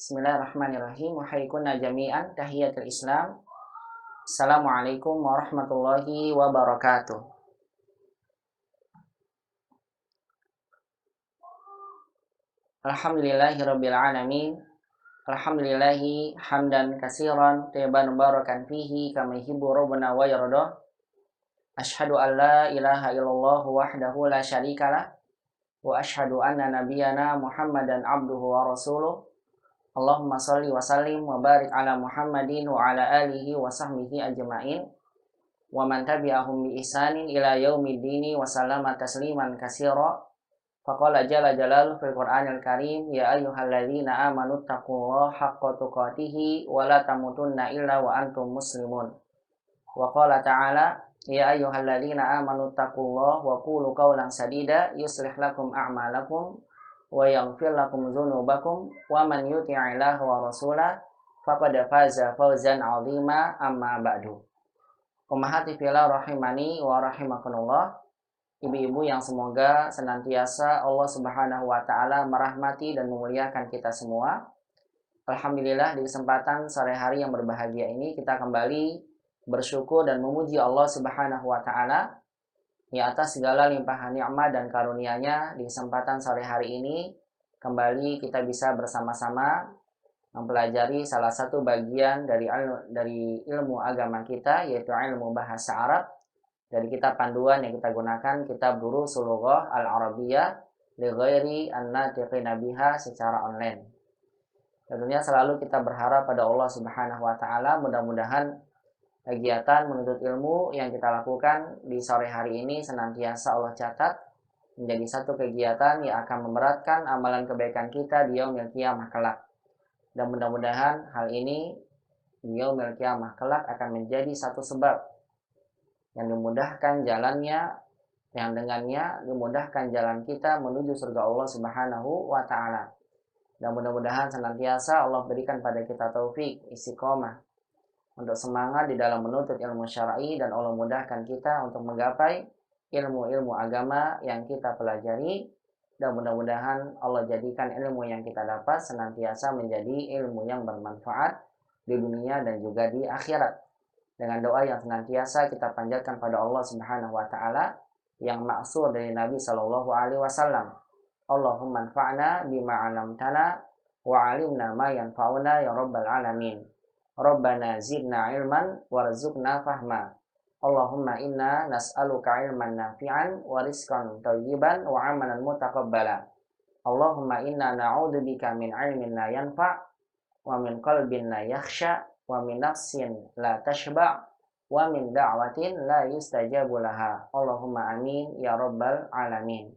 Bismillahirrahmanirrahim. Wahaikunna jami'an tahiyatul Islam. Assalamualaikum warahmatullahi wabarakatuh. Alhamdulillahirabbil alamin. Alhamdulillahi hamdan katsiran thayyiban mubarakan fihi kama yuhibbu rabbuna wa yarda. Asyhadu an la ilaha illallah wahdahu la syarikalah wa asyhadu anna nabiyyana Muhammadan abduhu wa rasuluh. Allahumma sholli wa sallim wa barik ala Muhammadin wa ala alihi wa sahbihi ajma'in wa man tabi'ahum bi ihsanin ila yaumiddini wa sallama tasliman katsira. Faqala jalla jalaluhu fil Qur'anil Karim, ya ayyuhalladzina amanu taqullaha haqqa tuqatih wa la tamutunna illa wa antum muslimun. Wa qala ta'ala, ya ayyuhalladzina amanu taqullaha wa qulu qawlan sadida yuslih lakum a'malakum wa yaghfir lakum dzunubakum wa man yuti'illaha wa rasulahu faqad faza fawzan 'azima. Amma ba'du. Ummahati fillah rahimani wa rahimakumullah. Ibu-ibu yang semoga senantiasa Allah Subhanahu wa taala merahmati dan memuliakan kita semua. Alhamdulillah, di kesempatan sore hari yang berbahagia ini kita kembali bersyukur dan memuji Allah Subhanahu wa taala di atas segala limpahan nikmat dan karunia-Nya. Di kesempatan sore hari ini kembali kita bisa bersama-sama mempelajari salah satu bagian dari ilmu agama kita, yaitu ilmu bahasa Arab, dari kitab panduan yang kita gunakan, kitab Durusul Lughah Al-Arabiyyah li ghairi an-natiqina biha, secara online. Tentunya selalu kita berharap pada Allah Subhanahu wa taala, mudah-mudahan kegiatan menuntut ilmu yang kita lakukan di sore hari ini senantiasa Allah catat menjadi satu kegiatan yang akan memberatkan amalan kebaikan kita di yaumil qiyamah kelak. Dan mudah-mudahan hal ini di yaumil qiyamah kelak akan menjadi satu sebab yang dimudahkan jalannya, yang dengannya dimudahkan jalan kita menuju surga Allah Subhanahu wa taala. Dan mudah-mudahan senantiasa Allah berikan pada kita taufik, istiqomah untuk semangat di dalam menuntut ilmu syar'i, dan Allah mudahkan kita untuk menggapai ilmu-ilmu agama yang kita pelajari. Dan mudah-mudahan Allah jadikan ilmu yang kita dapat senantiasa menjadi ilmu yang bermanfaat di dunia dan juga di akhirat. Dengan doa yang senantiasa kita panjatkan pada Allah Subhanahu wa taala yang maksur dari Nabi sallallahu alaihi wasallam. Allahumma anfa'na bima 'allamtana wa 'allimna ma yanfa'una ya rabbal alamin. Rabbana zidna ilman warzuqna fahma. Allahumma inna nas'aluka ilman nafi'an wa rizqan thayyiban wa 'amalan mutaqabbala. Allahumma inna na'udzubika min 'ilmin la yanfa' wa min qalbin la yakhsha wa min nafsin la tashba' wa min da'watin la yustajabu laha. Allahumma amin ya rabbal alamin.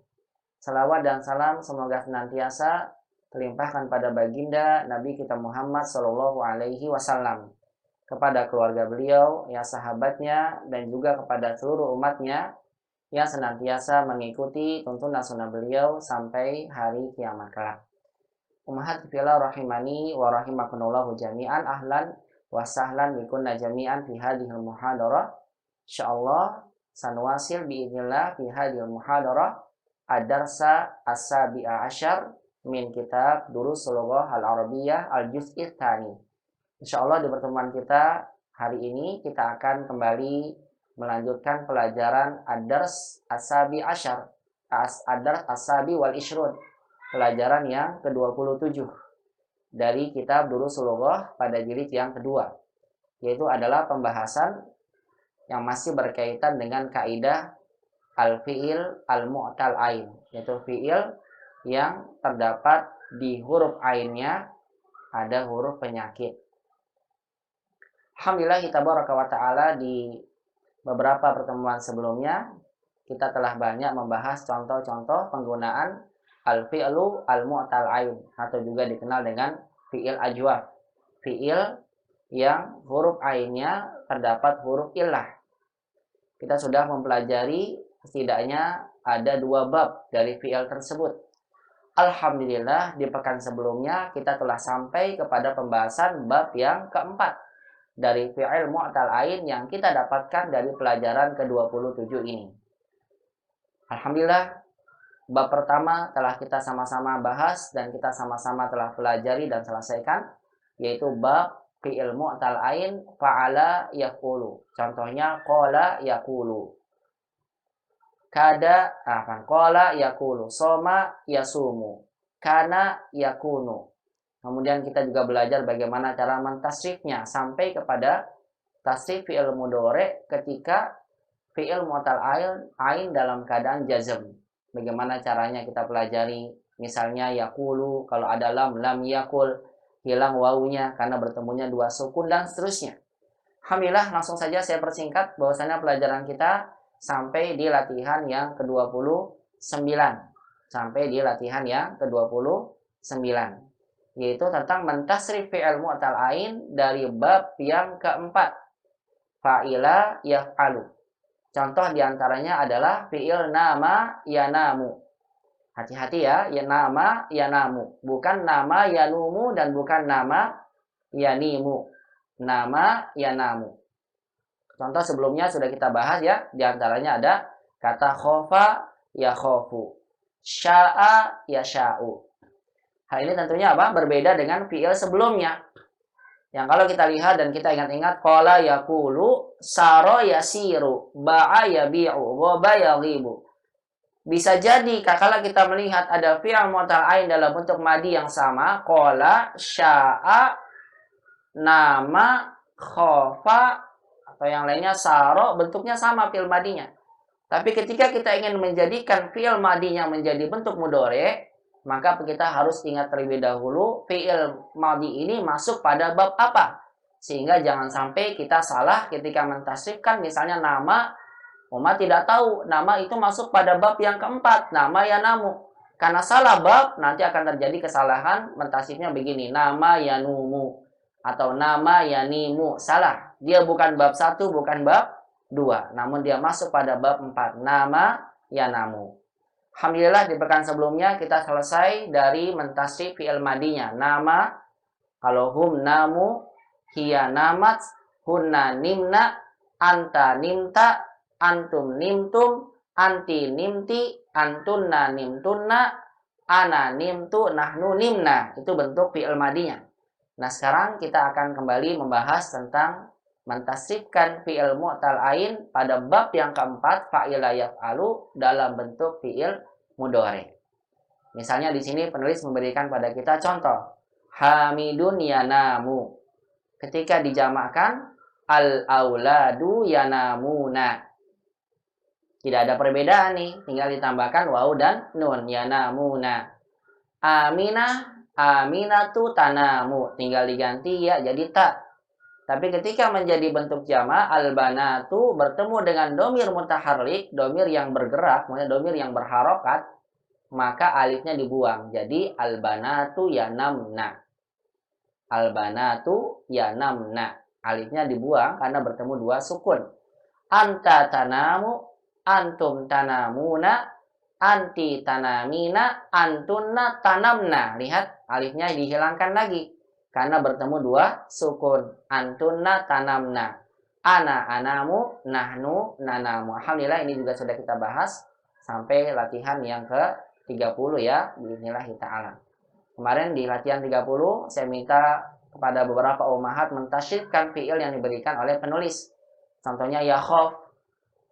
Salawat dan salam semoga senantiasa terlimpahkan pada baginda Nabi kita Muhammad sallallahu alaihi wasallam, kepada keluarga beliau, ya sahabatnya, dan juga kepada seluruh umatnya yang senantiasa mengikuti tuntunan sunnah beliau sampai hari kiamat kelak. Ummahat fillah rahimani wa rahimakumullah jami'an. Ahlan wa sahlan bikunna jami'an fi hadhil muhadarah. Insyaallah sanwasil biidznillah fi hadhil muhadarah ad-darsa as-sabi'a asyar min kitab Durusul Lughah Al-Arabiyyah al-Juz'i Tsani. Insyaallah di pertemuan kita hari ini kita akan kembali melanjutkan pelajaran ad-dars as-sabi asyar, ad-dars as-sabi wal ishrun, pelajaran yang ke-27 dari kitab Durusul Lughah pada jilid yang kedua, yaitu adalah pembahasan yang masih berkaitan dengan kaidah al-fi'il al-mu'tal ain, yaitu fi'il yang terdapat di huruf ainnya ada huruf penyakit. Alhamdulillah kita baraka wa ta'ala, di beberapa pertemuan sebelumnya kita telah banyak membahas contoh-contoh penggunaan al-fi'lu al-mu'tal ain, atau juga dikenal dengan fi'il ajwaf, fi'il yang huruf ainnya terdapat huruf illah. Kita sudah mempelajari setidaknya ada 2 bab dari fi'il tersebut. Alhamdulillah di pekan sebelumnya kita telah sampai kepada pembahasan bab yang keempat dari fi'il mu'tal ain yang kita dapatkan dari pelajaran ke-27 ini. Alhamdulillah Bab pertama telah kita sama-sama bahas dan kita sama-sama telah pelajari dan selesaikan, yaitu bab fi'il mu'tal ain fa'ala yaqulu. Contohnya qala yaqulu. Qala yaqulu, soma yasumu, kana yakunu. Kemudian kita juga belajar bagaimana cara mentasrifnya sampai kepada tasrif fi'il mudhari ketika fi'il mu'tal ain dalam keadaan jazm. Bagaimana caranya kita pelajari. Misalnya yaqulu, kalau ada lam yakul, hilang wawunya karena bertemunya dua sukun dan seterusnya. Alhamdulillah, langsung saja saya persingkat bahwasanya pelajaran kita sampai di latihan yang ke-29. Sampai di latihan yang ke-29, yaitu tentang mentasrif fi'il mu'tal ain dari bab yang keempat, fa'ila yaf'alu. Contoh diantaranya adalah fi'il nama yanamu. Hati-hati ya, nama yanamu. Bukan nama yanumu dan bukan nama yanimu. Nama yanamu. Contoh sebelumnya sudah kita bahas ya. Diantaranya ada kata khofa yakhofu, sya'a yasha'u. Hal ini tentunya apa? Berbeda dengan fi'il sebelumnya. Yang kalau kita lihat dan kita ingat-ingat, qala yaqulu, sara yasiru, ba'a yabi'u, ghaba yaghibu. Bisa jadi kalau kita melihat ada fi'il mu'tal ain dalam bentuk madi yang sama, qala, sya'a, nama, khofa, atau yang lainnya sara, bentuknya sama fi'il madinya. Tapi ketika kita ingin menjadikan fi'il madinya menjadi bentuk mudhari, maka kita harus ingat terlebih dahulu fi'il madhi ini masuk pada bab apa. Sehingga jangan sampai kita salah ketika mentasrifkan misalnya nama. Umat tidak tahu nama itu masuk pada bab yang keempat, nama yanamu. Karena salah bab, nanti akan terjadi kesalahan mentasrifnya begini, nama yanumu atau nama yanimu. Salah. Dia bukan bab 1, bukan bab 2. Namun dia masuk pada bab 4, nama yanamu. Alhamdulillah di pekan sebelumnya kita selesai dari mentasrif fi'il madinya. Nama, kalau hum namu, hiya namat, hunna nimna, anta nimta, antum nimtum, anti nimti, antunna nimtunna, ana nimtu, nahnu nimna. Itu bentuk fi'il madinya. Nah sekarang kita akan kembali membahas tentang mentasrifkan fi'il mu'tal ain pada bab yang keempat, fa'ila yaf'alu, dalam bentuk fi'il mudhari. Misalnya di sini penulis memberikan pada kita contoh, hamidun yanamu. Ketika dijamakkan, al-auladu yanamuna. Tidak ada perbedaan nih, tinggal ditambahkan waw dan nun, yanamuna. Aminah, aminatu tanamu, tinggal diganti ya jadi ta. Tapi ketika menjadi bentuk jama, al-banatu bertemu dengan domir mutaharrik, domir yang bergerak, maksudnya domir yang berharokat, maka alifnya dibuang. Jadi al-banatu yanamna. Al-banatu yanamna. Alifnya dibuang karena bertemu dua sukun. Anta tanamu, antum tanamuna, anti tanamina, antunna tanamna. Lihat, alifnya dihilangkan lagi karena bertemu dua sukun. Antunna tanamna. Ana anamu, nahnu nanamu. Alhamdulillah ini juga sudah kita bahas sampai latihan yang ke-30 ya. Bismillah ta'ala. Kemarin di latihan 30 saya minta kepada beberapa ummahat mentasyrifkan fi'il yang diberikan oleh penulis. Contohnya yakhaf,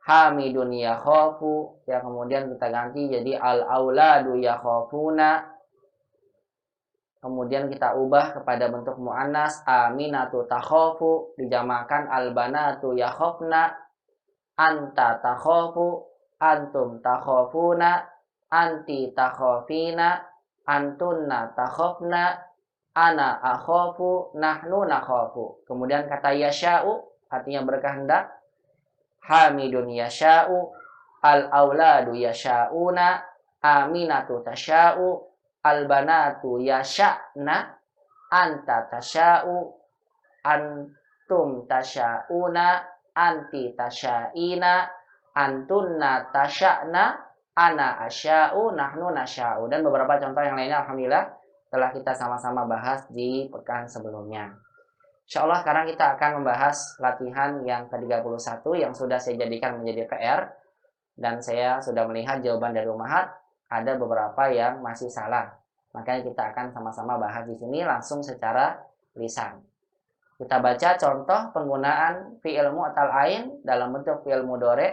hamidun yakhafu. Ya kemudian kita ganti jadi al-auladu yakhafuna. Kemudian kita ubah kepada bentuk mu'annas, aminatu takhafu, dijamakan albanatu yakhafna, anta takhafu, antum takhafuna, anti takhafina, antunna takhafna, ana akhafu, nahnu nakhafu. Kemudian kata yasha'u, artinya berkehendak, hamidun yasha'u, al-auladu yasha'una, aminatu tasha'u, al-banatu yasha'na, anta tasha'u, antum tasha'una, anti tasha'ina, antunna tasha'na, ana asya'u, nahnu nasya'u. Dan beberapa contoh yang lainnya alhamdulillah telah kita sama-sama bahas di pekan sebelumnya. Insyaallah sekarang kita akan membahas latihan yang ke-31 yang sudah saya jadikan menjadi PR. Dan saya sudah melihat jawaban dari ummahat. ada beberapa yang masih salah. Makanya kita akan sama-sama bahas di sini langsung secara lisan. Kita baca contoh penggunaan fi'il mu'tal ain dalam bentuk fi'il mudhari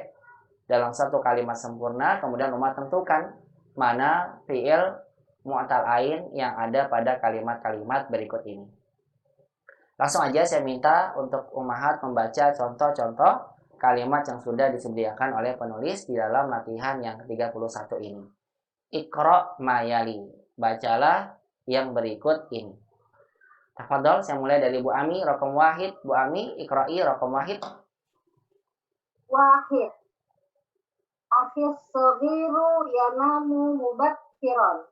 dalam satu kalimat sempurna, kemudian umat tentukan mana fi'il mu'tal ain yang ada pada kalimat-kalimat berikut ini. Langsung aja saya minta untuk ummahat membaca contoh-contoh kalimat yang sudah disediakan oleh penulis di dalam latihan yang ke-31 ini. Iqra mayali. Bacalah yang berikut ini. Tafadhol, saya mulai dari Bu Ami, raqam wahid. Bu Ami, iqra'i raqam wahid. Wahid. Akhis saghiru yanamu mubakkiran.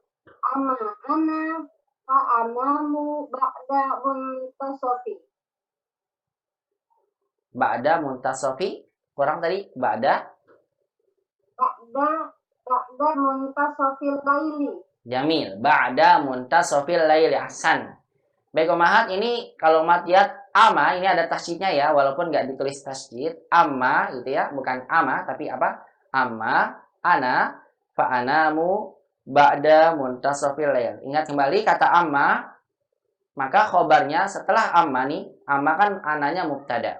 Amma ana fa'anamu ba'da muntasofi. Ba'da muntasofi. Kurang tadi, ba'da muntashofil laili. Jamil. Ba'da muntasofil laili. Ahsan. Baik ummahat, ini kalau matiyat ama ini ada tasydidnya ya, walaupun nggak ditulis tasydid. Amma gitu ya, bukan ama tapi apa? Amma ana fa anamu ba'da muntasofil lail. Ingat kembali kata amma, maka khobarnya setelah amma nih, amma kan ananya mubtada.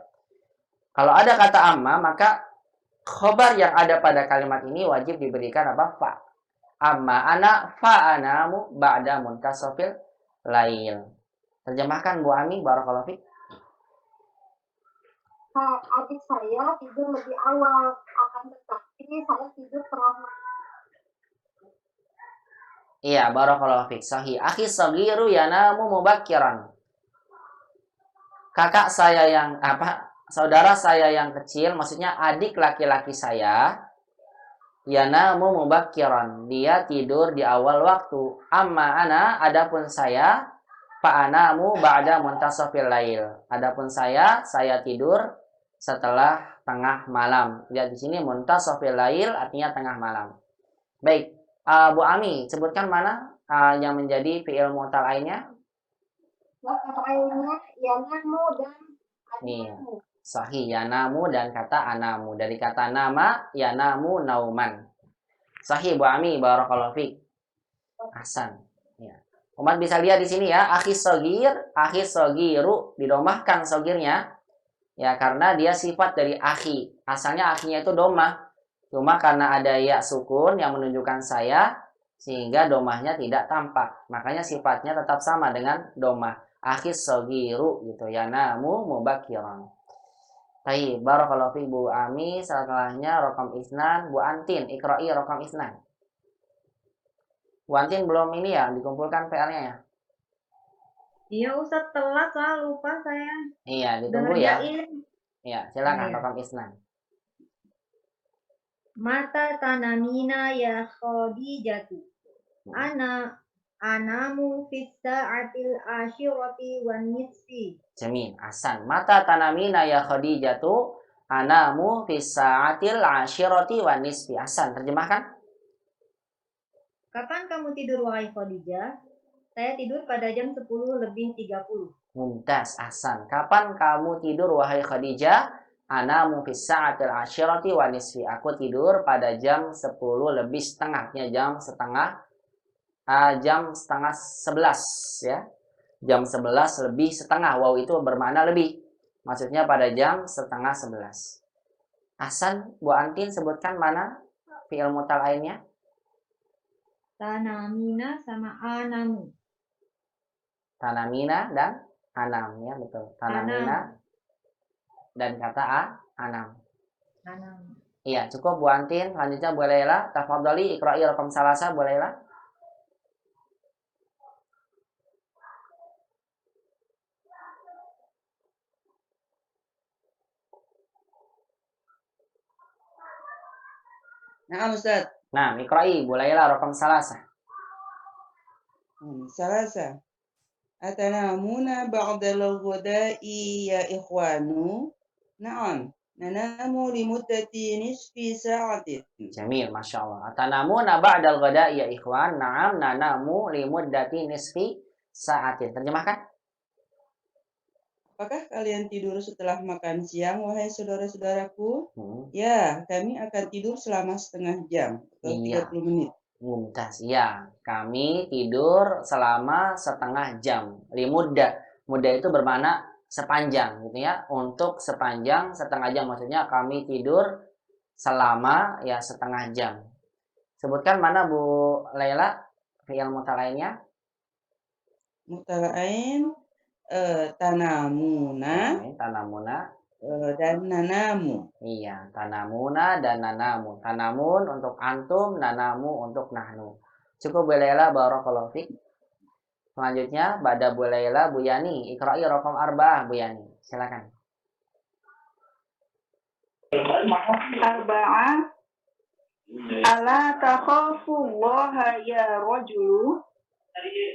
Kalau ada kata amma, maka khobar yang ada pada kalimat ini wajib diberikan apa? Fa. Amma ana fa anamu ba'da muntasofil lail. Terjemahkan Bu Ami, barakallahu fiik. Adik saya tidur lebih awal, akan tetapi saya tidur terlambat. Iya, barakallahu fiik. Sahih. Akhi saghiru yanamu mubakkiran. Kakak saya yang saudara saya yang kecil, maksudnya adik laki-laki saya, yanamu mubakkiran. Dia tidur di awal waktu. Amma ana, adapun saya, fa'anamu ba'da muntasafil lail. Adapun saya tidur setelah tengah malam. Lihat di sini muntasafil lail artinya tengah malam. Baik, Bu Ami, sebutkan mana yang menjadi fi'il mu'tal ainnya? Mu'tal ainnya yanamu dan anamu. Sahih, yanamu dan kata anamu. Dari kata nama, yanamu nauman. Sahih Bu Ami, barakallahu fiik. Ahsan. Ya. Umat bisa lihat di sini ya, akhis sogiru, didomahkan sogirnya, ya karena dia sifat dari akhi. Asalnya akhinya itu domah, cuma karena ada ya sukun yang menunjukkan saya, sehingga domahnya tidak tampak. Makanya sifatnya tetap sama dengan domah. Akhis sogiru gitu ya, namu mubakiran. Baik, barakallahu fi Bu Ami. Setelahnya rokam isnan, Bu Antin, ikra'i rokam isnan. Bu Antin belum ini ya, dikumpulkan PR-nya ya? Iya Ustaz, telat soal lupa saya. Iya, ditunggu ya. Ngerjain. Iya, silakan rokam isnan. Mata tanamina ya Khadijatu. Anamu fis sa'atil asyirati wan nisfi. Jamin, ahsan. Mata tanamina ya Khadijatu. Anamu fis sa'atil asyirati wan nisfi. Ahsan, terjemahkan. Kapan kamu tidur wahai Khadijah? Saya tidur pada jam 10 lebih 30. Mumtaz, ahsan. Kapan kamu tidur wahai Khadijah? Anamu fis sa'atil asyirati wan nisfi. Aku tidur pada jam 10 lebih setengahnya, jam setengah 11 ya. Jam 11 lebih setengah. Wow, itu bermakna lebih. Maksudnya pada jam setengah 11. Ahsan, Bu Antin sebutkan mana fi'il mu'tal ainnya? Tanamina sama anamu. Tanamina dan anam ya, betul. Tanamina dan kata anam. Anam. Iya, cukup Bu Antin. Selanjutnya Bu Laila, tafadhali iqra'i raqam salasa Bu Laila. Nah, Ustaz. Nah, iqra'i Bu Laila raqam salasa. Salasa. Atanamuna ba'dal ghada'i ya ikhwanu. Na'am. Nanamu limuddati nisfi sa'atin. Jamil, Masya Allah. Atanamuna ba'dal ghada'i ya ikhwan. Na'am, nanamu limuddati nisfi sa'atin. Terjemahkan. Apakah kalian tidur setelah makan siang, wahai saudara-saudaraku? Ya, kami akan tidur selama setengah jam atau 30 menit. Mumtaz. Ya, kami tidur selama setengah jam. Limudda. Muda itu bermakna sepanjang gitu ya. Untuk sepanjang setengah jam maksudnya kami tidur selama ya setengah jam. Sebutkan mana Bu Laila fi'il mutalainnya? Mutala'ain tanamuna Tanamuna. dan nanamu. Iya, tanamuna dan nanamu. Tanamun untuk antum, nanamu untuk nahnu. Cukup Bu Laila, barakallahu fiik. Selanjutnya, Ba'da Bu Laila, Bu Yani. Iqra'i raqam arba'ah, Bu Yani. Silakan. Arba'ah. Ala takhafullaha ya rajulu.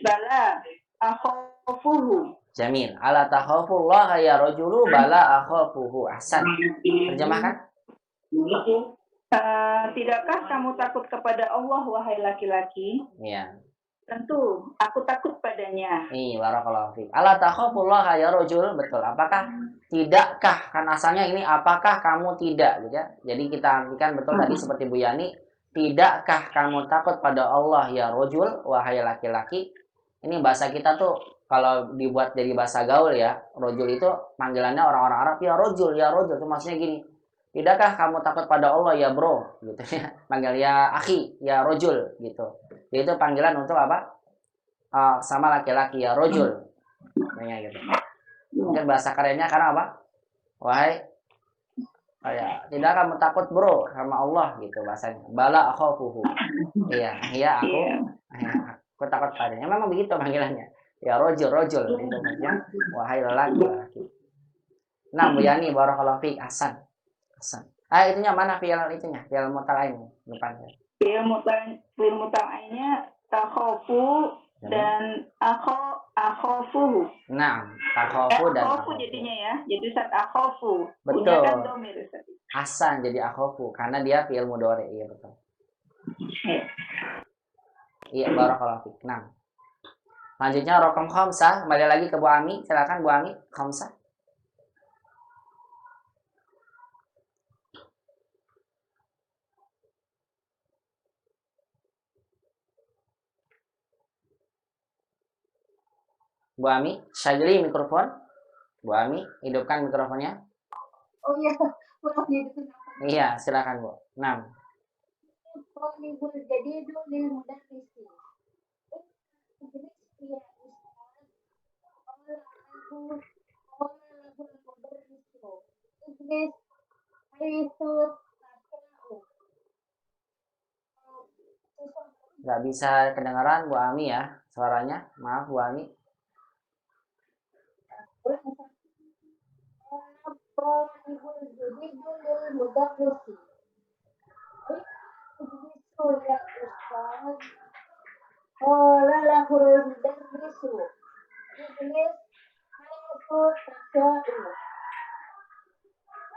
Bala akhafuhu. Jamil. Ala takhafullaha ya rajulu bala akhafuhu. Ahsan. Terjemahkan. Tidakkah kamu takut kepada Allah, wahai laki-laki? Iya. Tentu, aku takut padanya. Barakallahu fiik. Ala takhafullaha ya rajul. Betul. Apakah tidakkah? Kan asalnya ini apakah kamu tidak gitu ya. Jadi kita artikan betul tadi seperti Bu Yani. Tidakkah kamu takut pada Allah ya rajul, wahai laki-laki? Ini bahasa kita tuh kalau dibuat jadi bahasa gaul ya. Rajul itu panggilannya orang-orang Arab ya rajul, ya rajul. Itu maksudnya gini. Tidakkah kamu takut pada Allah ya bro gitu ya. Panggil ya akhi, ya rajul gitu. Itu panggilan untuk apa? Sama laki-laki ya rojul, gitu. Mungkin bahasa kerennya karena apa? Wahai, tidak kamu takut bro sama Allah gitu bahasanya. Bala akhafuhu. Iya aku takut padanya. Memang begitu panggilannya. Ya rojul itu maksudnya wahai lelaki. Nah, Bu Yani barakallahu fiik. Ahsan. Itunya mana fi'il itunya? Fi'il mutalain depannya. Fi'il mutalainnya takhafu dan akhafuhu. Nah, takhafu dan akhafu jadinya ya. Jadi saat akhafu. Betul. Punya kan domir. Hasan jadi akhafu karena dia fi'il mudhari. Iya betul. Iya barakallahu fiik. Nah. Selanjutnya raqam khamsah, kembali lagi ke Bu Ami. Silakan Bu Ami, khamsah. Bu Ami, syagili mikrofon. Bu Ami, hidupkan mikrofonnya. Oh iya, maaf nih itu. Iya, silakan Bu. 6. Talibul jadidu lil mudarrisi. Nggak bisa kedengaran Bu Ami ya suaranya. Maaf Bu Ami.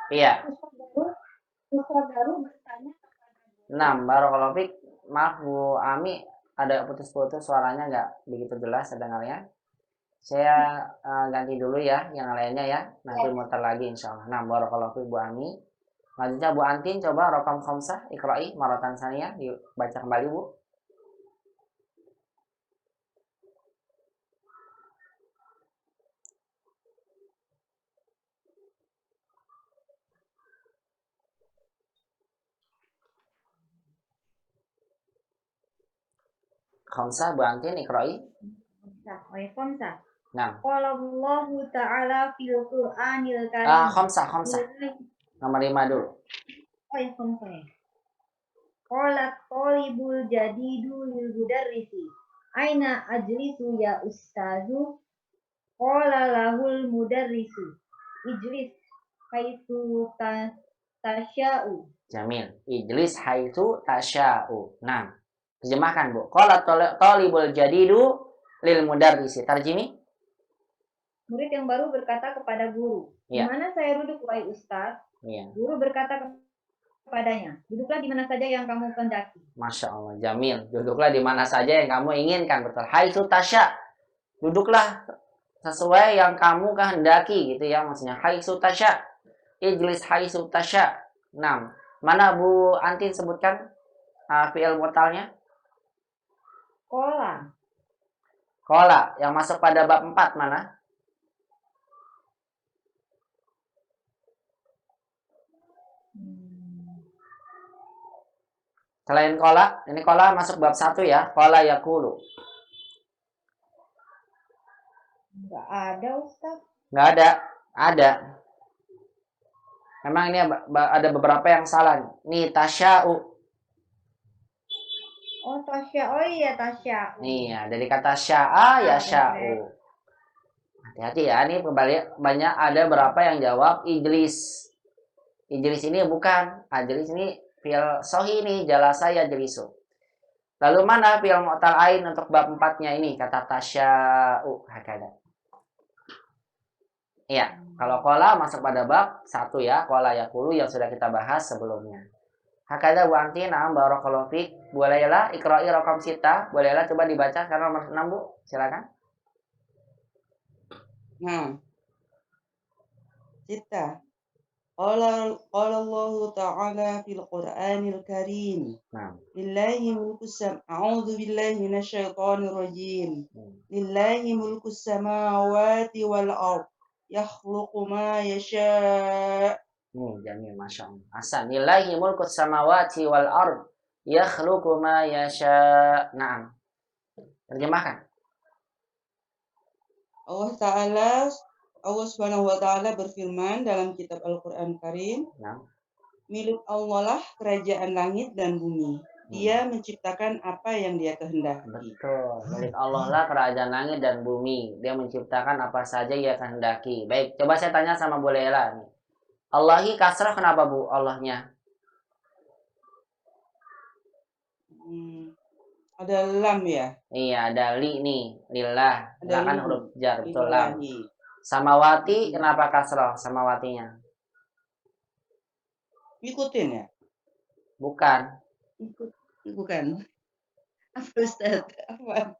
Iya. 6. Barakallahu fiik. Maaf Bu Ami, ada putus-putus suaranya nggak begitu jelas terdengarnya. Saya ganti dulu ya yang lainnya ya. Nanti muter lagi insyaallah. 6. Barakallahu fiik Bu Ami. Selanjutnya Bu Antin coba raqam khamsah iqra'i maratan saniyah dibaca kembali Bu. Khamsah Bu Antin iqra'i. Khamsah. Nah. Qala Allahu ta'ala fil Qur'anil Karim. Khamsah. Nomor 5 dulu. Oh ya, khamsah ya. Qala talibul jadidu lil mudarrisi. Aina ajlisu ya ustazu? Qala lahul mudarrisu. Ijlis haitsu tasya'u. Jamil. Ijlis haitsu tasya'u. Nah. Terjemahkan Bu. Qala talibul jadidu lil mudarrisi. Tarjimi. Murid yang baru berkata kepada guru, di mana saya duduk wahai ustaz? Guru berkata kepadanya, duduklah di mana saja yang kamu kehendaki. Masya Allah, jamil. Duduklah di mana saja yang kamu inginkan, betul. Haitsu tasya. Duduklah sesuai yang kamu kehendaki, gitu ya maksudnya. Haitsu tasya. Ijlis haitsu tasya. 6. Mana Bu Antin sebutkan fi'il mutalnya? Kola. Kola yang masuk pada bab 4 mana? Selain kola, ini kola masuk bab 1 ya. Kola yakulu. Enggak ada, Ustaz. Enggak ada. Ada. Memang ini ada beberapa yang salah. Nih tasya'u. Oh, tasya. Oh iya, tasya. Iya, dari kata sya'a ya sya'u. Hati-hati ya, ini banyak ada berapa yang jawab ijlis. Ijlis ini bukan. Ijlis ini fi'il sohi ini, jalasa ya jelisu. Lalu mana fi'il mu'tal ain untuk bab 4-nya ini? Kata tasya'u. Hakada. Iya, kalau kola masuk pada bab 1 ya. Kola yakulu yang sudah kita bahas sebelumnya. Hakada wa anti na'am barakallahu fik. Bolehlah iqra'i raqam sita. Bolehlah coba dibaca sekarang nomor 6, Bu. Silakan. Nah, sita. Qala Allah Ta'ala fil Qur'anil Karim. Nah. Lillahi mulkus a'udzu billahi minasyaitonir rajim. Lillahi mulkus samawati wal ard. Yakhluqu ma yasha'. Jamil, Masya Allah. Hasan. Lillahi mulkus samawati wal ard. Yakhluqu ma yasha'. Naam. Terjemahkan. Allah Subhanahu wa Ta'ala berfirman dalam kitab Al-Qur'an Karim. Nah. Milik Allah lah kerajaan langit dan bumi. Dia menciptakan apa yang dia kehendaki. Betul. Milik Allah lah kerajaan langit dan bumi. Dia menciptakan apa saja yang kehendaki. Baik, coba saya tanya sama Bu Lela nih. Allahi kasrah kenapa, Bu? Allahnya. Ada lam ya? Iya, ada li nih. Lillah. Ada kan li. huruf jar, betul lam. Lillahi. Samawati kenapa kasrah? Samawatinya. Ikutin ya? Bukan. Bukan. Apa Ustaz? Apa?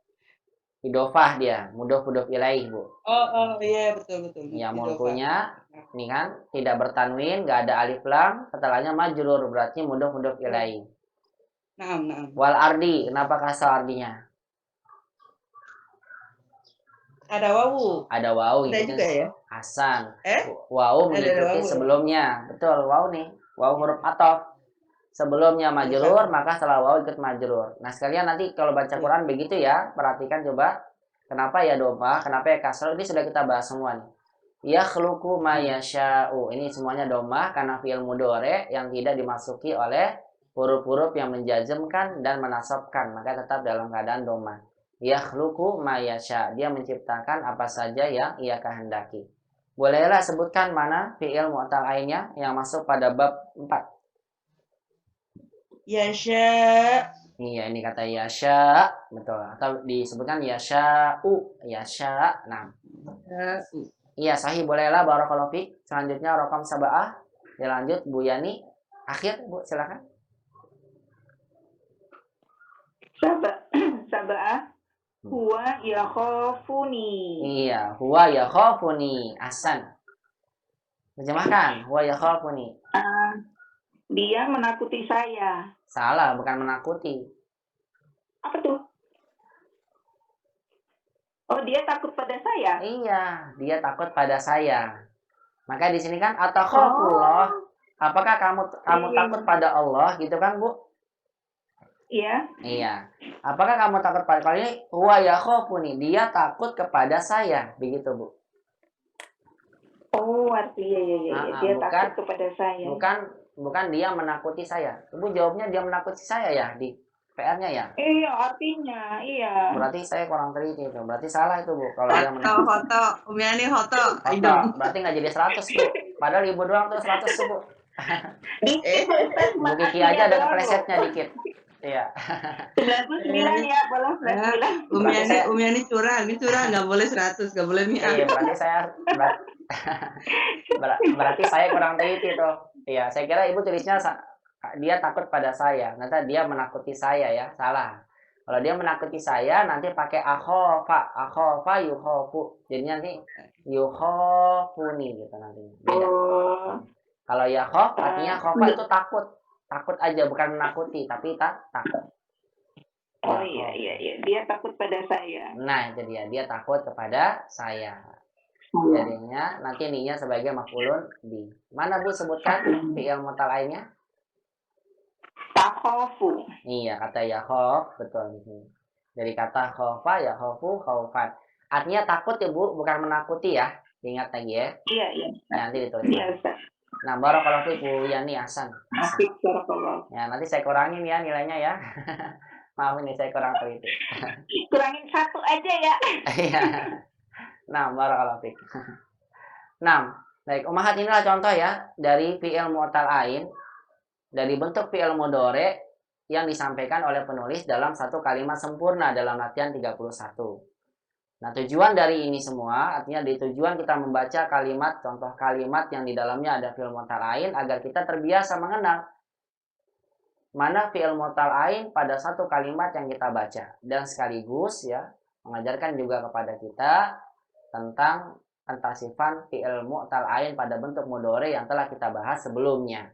Idofah dia, mudhof ilaih, Bu. Oh iya betul. Ya, mulkunya ini kan tidak bertanwin, nggak ada alif lam, setelahnya majrur berarti mudhof ilaih. Naam. Wal ardi, kenapa kasar ardinya? Ada wawu. Ada wawu. Ada juga ya? Hasan. Wawu mengikuti sebelumnya. Betul, wawu nih. Wawu huruf ataf. Sebelumnya majrur, maka setelah wawu ikut majrur. Nah, sekalian nanti kalau baca Quran begitu ya, perhatikan coba. Kenapa ya doma, kenapa ya kasrah? Ini sudah kita bahas semua nih. Yakhluqu ma yasha'u. Ini semuanya doma karena fi'il mudhari yang tidak dimasuki oleh huruf-huruf yang menjazmkan dan menasabkan, maka tetap dalam keadaan doma. Yakhluqu ma yasha. Dia menciptakan apa saja yang ia kehendaki. Bolehlah sebutkan mana fi'il mu'tal ainnya yang masuk pada bab 4. Yasha. Iya, ini kata yasha, betul. Atau disebutkan yasha'u, yasha. Nah. Iya, sahih, bolehlah barakallahu fik. Selanjutnya raqam sab'ah. Dilanjut Bu Yani. Akhir, Bu, silakan. Sab'ah. Huwa yakhafuni. Iya, huwa yakhafuni. Ahsan. Terjemahkan. Huwa yakhafuni. Dia menakuti saya. Salah, bukan menakuti. Apa tuh? Oh, dia takut pada saya. Iya, dia takut pada saya. Maka di sini kan atakhafullah. Apakah kamu takut pada Allah gitu kan, Bu? Iya. Iya. Apakah kamu takut pada kalau ini huwa yakhafuni, dia takut kepada saya, begitu, Bu. Oh, artinya ya. Dia takut kepada saya. Bukan dia menakuti saya. Ibu jawabnya dia menakuti saya ya di PR-nya ya? Iya, artinya, iya. Berarti saya kurang teliti itu. Berarti salah itu, Bu. Kalau dia menakuti. Hoto. Umiani hoto. Berarti nggak jadi 100, Bu. Padahal ibu doang tuh 100 tuh, Bu. Bu Kiki aja ada keplesetnya dikit. Iya. 99 ya, boleh 99. Umiani curang, ini curang, nggak boleh 100, nggak boleh mi'ah. Iya, berarti saya kurang teliti tuh. Iya, saya kira ibu tulisnya dia takut pada saya. Nanti dia menakuti saya ya, salah. Kalau dia menakuti saya, nanti pakai akhofa yukhofu. Jadi nanti yukhofuni gitu nantinya. Beda. Kalau yakhof artinya khofa itu takut. Takut aja, bukan menakuti, tapi takut. Oh iya, dia takut pada saya. Nah, itu dia takut kepada saya. Jadinya nanti ninya sebagai maf'ulun bi. Mana Bu sebutkan fi'il mu'tal ainnya? Takhofu. Iya, kata yakhof, betul. Dari kata khofa, yakhofu, khaufan. Artinya takut ya Bu, bukan menakuti ya. Ingat lagi ya. Iya. Nanti ditulis. Biasa. Nah, barakallahu fiikum Yani Hasan. Ya, nanti saya kurangin ya nilainya ya. Maaf ini saya kurang teliti. Kurangin 1 aja ya. Iya. Nah, barakallahu fiikum. Nah, baik, ummahat inilah contoh ya dari fi'il mu'tal ain, dari bentuk fi'il mudhari yang disampaikan oleh penulis dalam satu kalimat sempurna dalam latihan 31. Nah, tujuan dari ini semua, artinya di tujuan kita membaca kalimat, contoh kalimat yang di dalamnya ada fi'il mu'tal ain agar kita terbiasa mengenal mana fi'il mu'tal ain pada satu kalimat yang kita baca, dan sekaligus ya mengajarkan juga kepada kita tentang antasifan fi'il mu'tal ain pada bentuk mudhari yang telah kita bahas sebelumnya.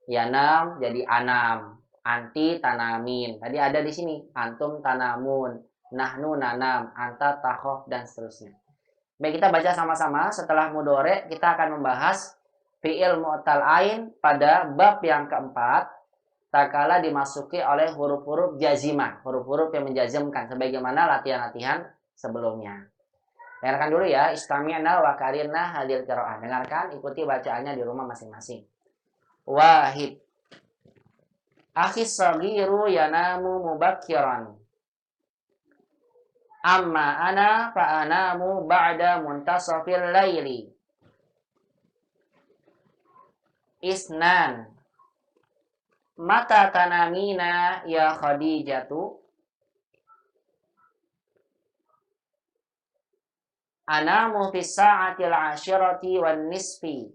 Yanam jadi anam, anti tanamin. Tadi ada di sini antum tanamun, nahnu nanam, anta takhof, dan seterusnya. Baik, kita baca sama-sama. Setelah mudhari kita akan membahas fi'il mu'tal ain pada bab yang keempat, tatkala dimasuki oleh huruf-huruf jazimah, huruf-huruf yang menjazmkan sebagaimana latihan-latihan sebelumnya. Dengarkan dulu ya, istami'na wa karirna hadil qiraah. Dengarkan, ikuti bacaannya di rumah masing-masing. Wahid. Akhis sagiru yanamu mubakkiran. Amma ana fa anamu ba'da muntasafil laili. Isnan. Mata tanamina ya Khadijatu. Anamu fis sa'atil 'ashirati wan nisfi.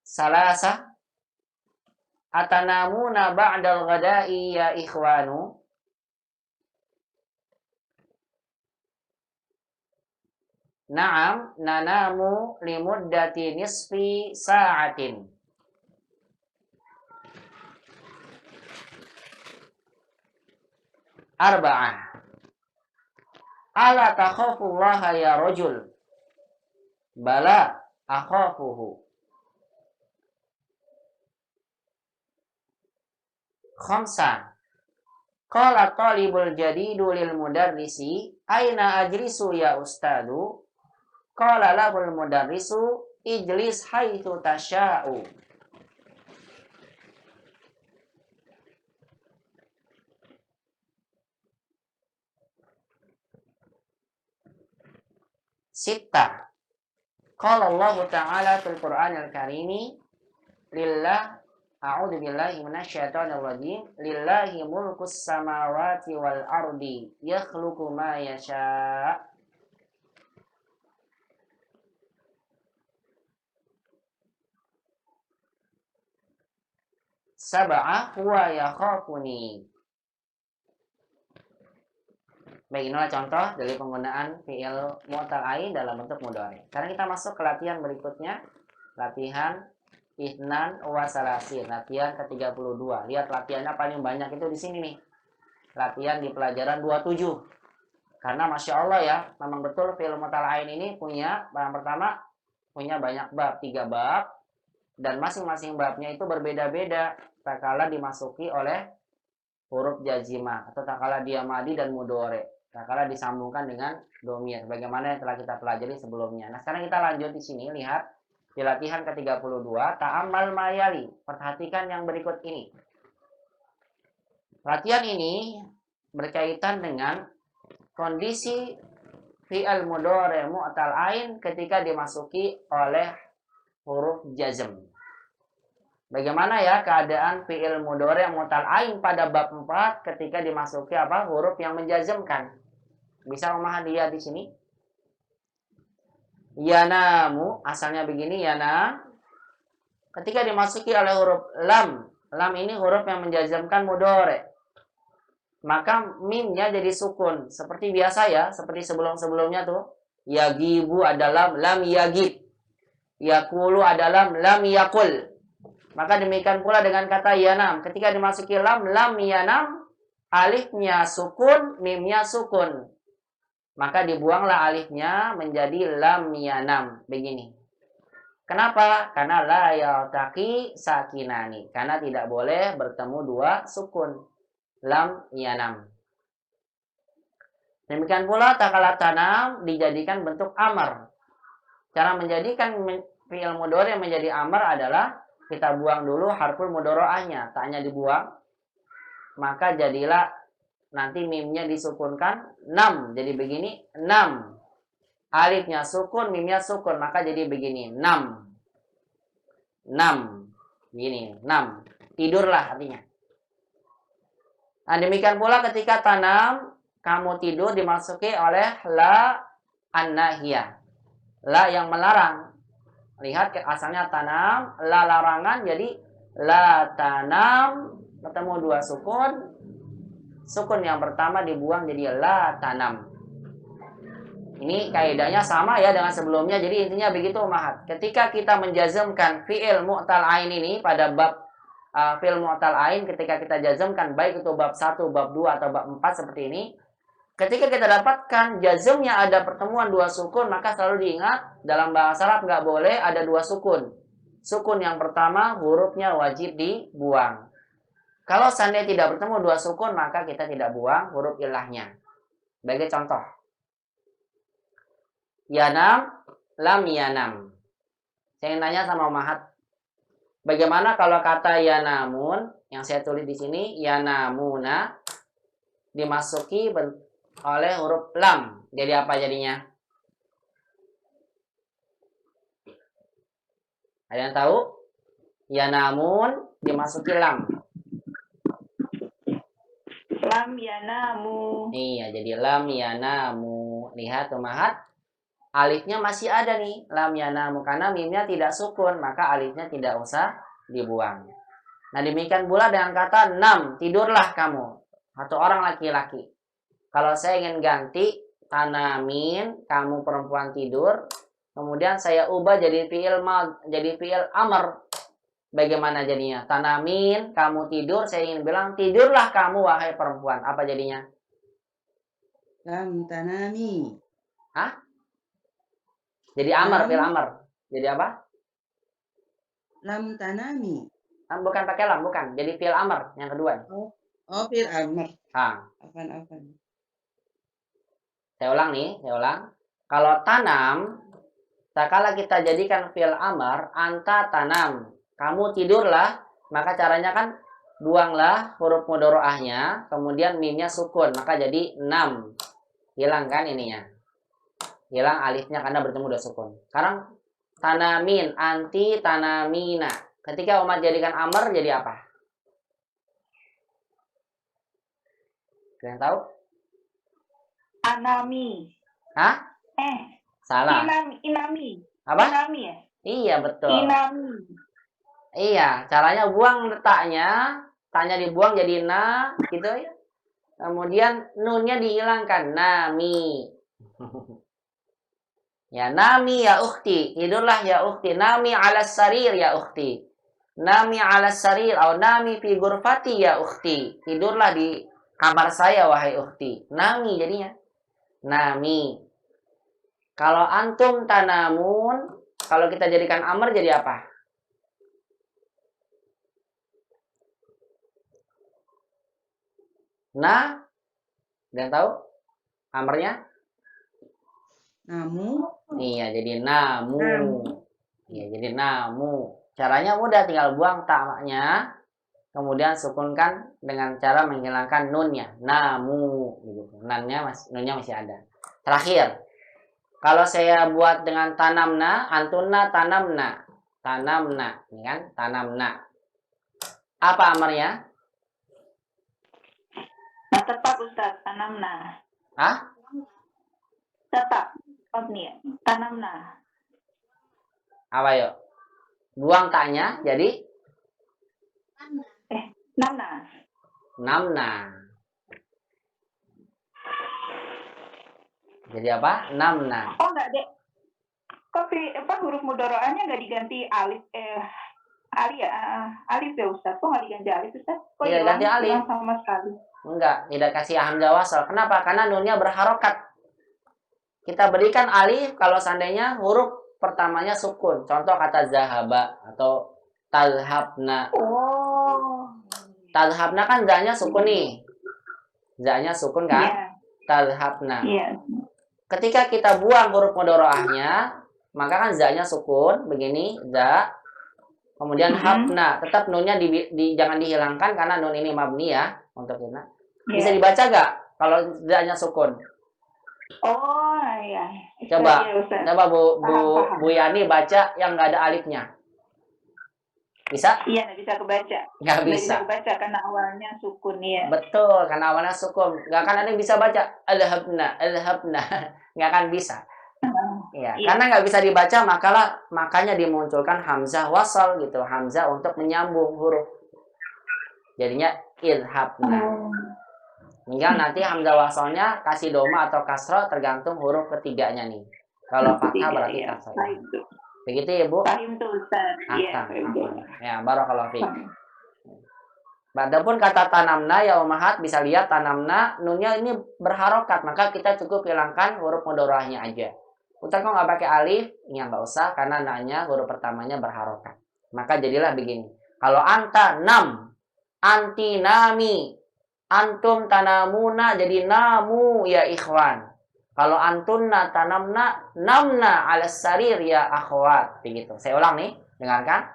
Salasa. Atanamuna ba'dal ghada'i ya ikhwanu. Naam, nanamu limuddati nisfi sa'atin. Arba'ah. Ala takhafullaha ya rajul. Bala akhafuhu. Khamsa. Qala talibul jadidu lil mudarrisi aina ajlisu ya ustadu. Qala lahul mudarrisu ijlis haitsu tasha'u. Sittah. Qala Allah Ta'ala fil Qur'anil Karimi lillah a'udzu billahi minasyaitonir rajim lillahi mulkus samawati wal ardi yakhluqu ma yasha'. Sab'ah huwa yakhafuni. Baik, inilah contoh dari penggunaan fi'il mu'tal ain dalam bentuk mudhari. Sekarang kita masuk ke latihan berikutnya. Latihan Ihnan wa Salasin, latihan ke-32. Lihat latihannya paling banyak itu di sini nih. Latihan di pelajaran 27. Karena Masya Allah ya, memang betul fi'il mu'tal ain ini punya, yang pertama, punya banyak bab, 3 bab. Dan masing-masing babnya itu berbeda-beda. Tatkala dimasuki oleh huruf jazimah, atau tatkala dia madi dan mudhari. Tatkala disambungkan dengan dhamir, bagaimana yang telah kita pelajari sebelumnya. Nah, sekarang kita lanjut di sini, lihat di latihan ke-32, ta'ammal mayali, perhatikan yang berikut ini. Latihan ini berkaitan dengan kondisi fi'il mudhari mu'tal ain ketika dimasuki oleh huruf jazm. Bagaimana ya keadaan fi'il mudhari mu'tal ain pada bab 4 ketika dimasuki huruf yang menjazmkan? Bisa memahami dia di sini? Yanamu, asalnya begini, yana. Ketika dimasuki oleh huruf lam, lam ini huruf yang menjazmkan mudhari. Maka mimnya jadi sukun, seperti biasa ya, seperti sebelum-sebelumnya tuh. Yagibu adalah lam yagib. Yakulu adalah lam yakul. Maka demikian pula dengan kata yanam. Ketika dimasuki lam yanam, alifnya sukun, mimnya sukun. Maka dibuanglah alifnya menjadi lam yanam. Begini. Kenapa? Karena la yaltaqi sakinani. Karena tidak boleh bertemu dua sukun. Lam yanam. Demikian pula takala tanam dijadikan bentuk amar. Cara menjadikan fi'il mudhari menjadi amar adalah kita buang dulu harful mudhari'ahnya, taknya dibuang. Maka jadilah nanti mimnya disukunkan nam. Jadi begini, nam. Alifnya sukun, mimnya sukun, maka jadi begini, nam. Nam. Begini, nam. Tidurlah artinya. Nah, demikian pula ketika tanam, kamu tidur dimasuki oleh la an-nahiyah. La yang melarang. Lihat asalnya tanam, la larangan, jadi la tanam, ketemu dua sukun. Sukun yang pertama dibuang jadi la tanam. Ini kaidahnya sama ya dengan sebelumnya. Jadi intinya begitu Mahat. Ketika kita menjazmkan fi'il mu'tal ain ini pada bab fi'il mu'tal ain, ketika kita jazmkan baik itu bab 1, bab 2 atau bab 4 seperti ini. Ketika kita dapatkan jazmnya ada pertemuan dua sukun, maka selalu diingat dalam bahasa Arab nggak boleh ada dua sukun. Sukun yang pertama hurufnya wajib dibuang. Kalau seandainya tidak bertemu dua sukun, maka kita tidak buang huruf ilahnya. Sebagai contoh. Yanam, lam yanam. Saya ingin tanya sama Mahat. Bagaimana kalau kata yanamun, yang saya tulis di sini, yanamuna, dimasuki oleh huruf lam. Jadi apa jadinya? Ada yang tahu? Yanamun dimasuki lam. Lam yanamu. Iya, jadi lam yanamu. Lihat tuh Mahat. Alifnya masih ada nih. Lam yanamu. Karena mimnya tidak sukun. Maka alifnya tidak usah dibuang. Nah demikian pula dengan kata nam. Tidurlah kamu. Atau orang laki-laki. Kalau saya ingin ganti tanamin, kamu perempuan tidur, kemudian saya ubah jadi fi'il amr. Bagaimana jadinya? Tanamin, kamu tidur, saya ingin bilang tidurlah kamu wahai perempuan. Apa jadinya? Lam tanami. Hah? Jadi amr, fi'il amr. Jadi apa? Lam tanami. Bukan pakai lam, bukan. Jadi fi'il amr yang kedua. Oh, fi'il amr. Afan. Saya ulang nih, Kalau tanam, tak kala kita jadikan fi'il amr, anta tanam. Kamu tidurlah, maka caranya kan buanglah huruf mudhari'ahnya, kemudian mimnya sukun, maka jadi nam. Hilang kan ininya. Hilang alifnya karena bertemu dua sukun. Sekarang tanamin, anti tanamina. Ketika umat jadikan amr jadi apa? Kalian tahu? Anami. Hah? Salah. Inami. Apa? Inami ya? Iya, betul. Inami. Iya, caranya buang taknya dibuang jadi na, gitu ya. Kemudian nunnya dihilangkan, nami. Ya, nami ya ukhti. Tidurlah ya ukhti. Nami alas sarir ya ukhti. Nami alas sarir atau nami fi ghurfati ya ukhti. Tidurlah di kamar saya wahai ukhti. Nami jadinya. Nami. Kalau antum tanamun, kalau kita jadikan amr jadi apa? Nah, dan tahu amrnya? Namu. Iya, jadi namu. Iya, jadi namu. Caranya mudah, tinggal buang taknya, kemudian sukunkan dengan cara menghilangkan nunnya. Namu, gitu. Nunnya masih ada. Terakhir, kalau saya buat dengan tanamna, antunna tanamna. Tanamna, ini kan? Tanamna. Apa amarnya? Nah, tetap Ustaz, tanamna. Hah? Tetap. Tanamna. Apa yuk? Buang taknya, jadi? Namna. Namna. Jadi apa? Namna. Oh, enggak deh. Kok huruf mudhari'ahnya enggak diganti alif alif ya, alif ya Ustaz. Kok nggak diganti alif Ustaz? Kok Tidak ganti alif. hilang sama sekali? Enggak, tidak kasih hamzah wasal. Kenapa? Karena nunnya berharokat. Kita berikan alif kalau seandainya huruf pertamanya sukun. Contoh kata zahaba atau talhabna. Oh. Talhabna kan zanya sukun nih. Zanya sukun kan? Iya. Talhabna. Iya. Ketika kita buang huruf mudhoroahnya, maka kan zanya sukun begini, za. Kemudian habna, tetap nunnya jangan dihilangkan karena nun ini mabni ya untuk ini. Bisa dibaca gak kalau zanya sukun? Oh iya. Coba, iya, coba Bu Yani baca yang nggak ada alifnya. Bisa? Iya, nggak bisa kebaca. Nggak bisa kebaca karena awalnya sukun ya. Betul, karena awalnya sukun. Nggak akan ada yang bisa baca alhabna. Nggak akan bisa. Ya, Iya. karena nggak bisa dibaca makanya dimunculkan hamzah wasal gitu, hamzah untuk menyambung huruf. Jadinya ilhabna. Tinggal nanti hamzah wasalnya kasih doma atau kasroh tergantung huruf ketiganya nih. Kalau fathah berarti kasroh. Begitu ya Bu? Paham tuh Ustaz. Iya. Ya, barakallahu fiik. Adapun kata tanamna ya umahat bisa lihat tanamna nunnya ini berharokat, maka kita cukup hilangkan huruf mudhoroahnya aja. Ustaz kok nggak pakai alif? Ya nggak usah karena nanya huruf pertamanya berharokat. Maka jadilah begini. Kalau anta nam, anti nami, antum tanamuna jadi namu ya ikhwan. Kalau antunna tanamna namna alas sarir ya akhwat. Begitu. Saya ulang nih, dengarkan.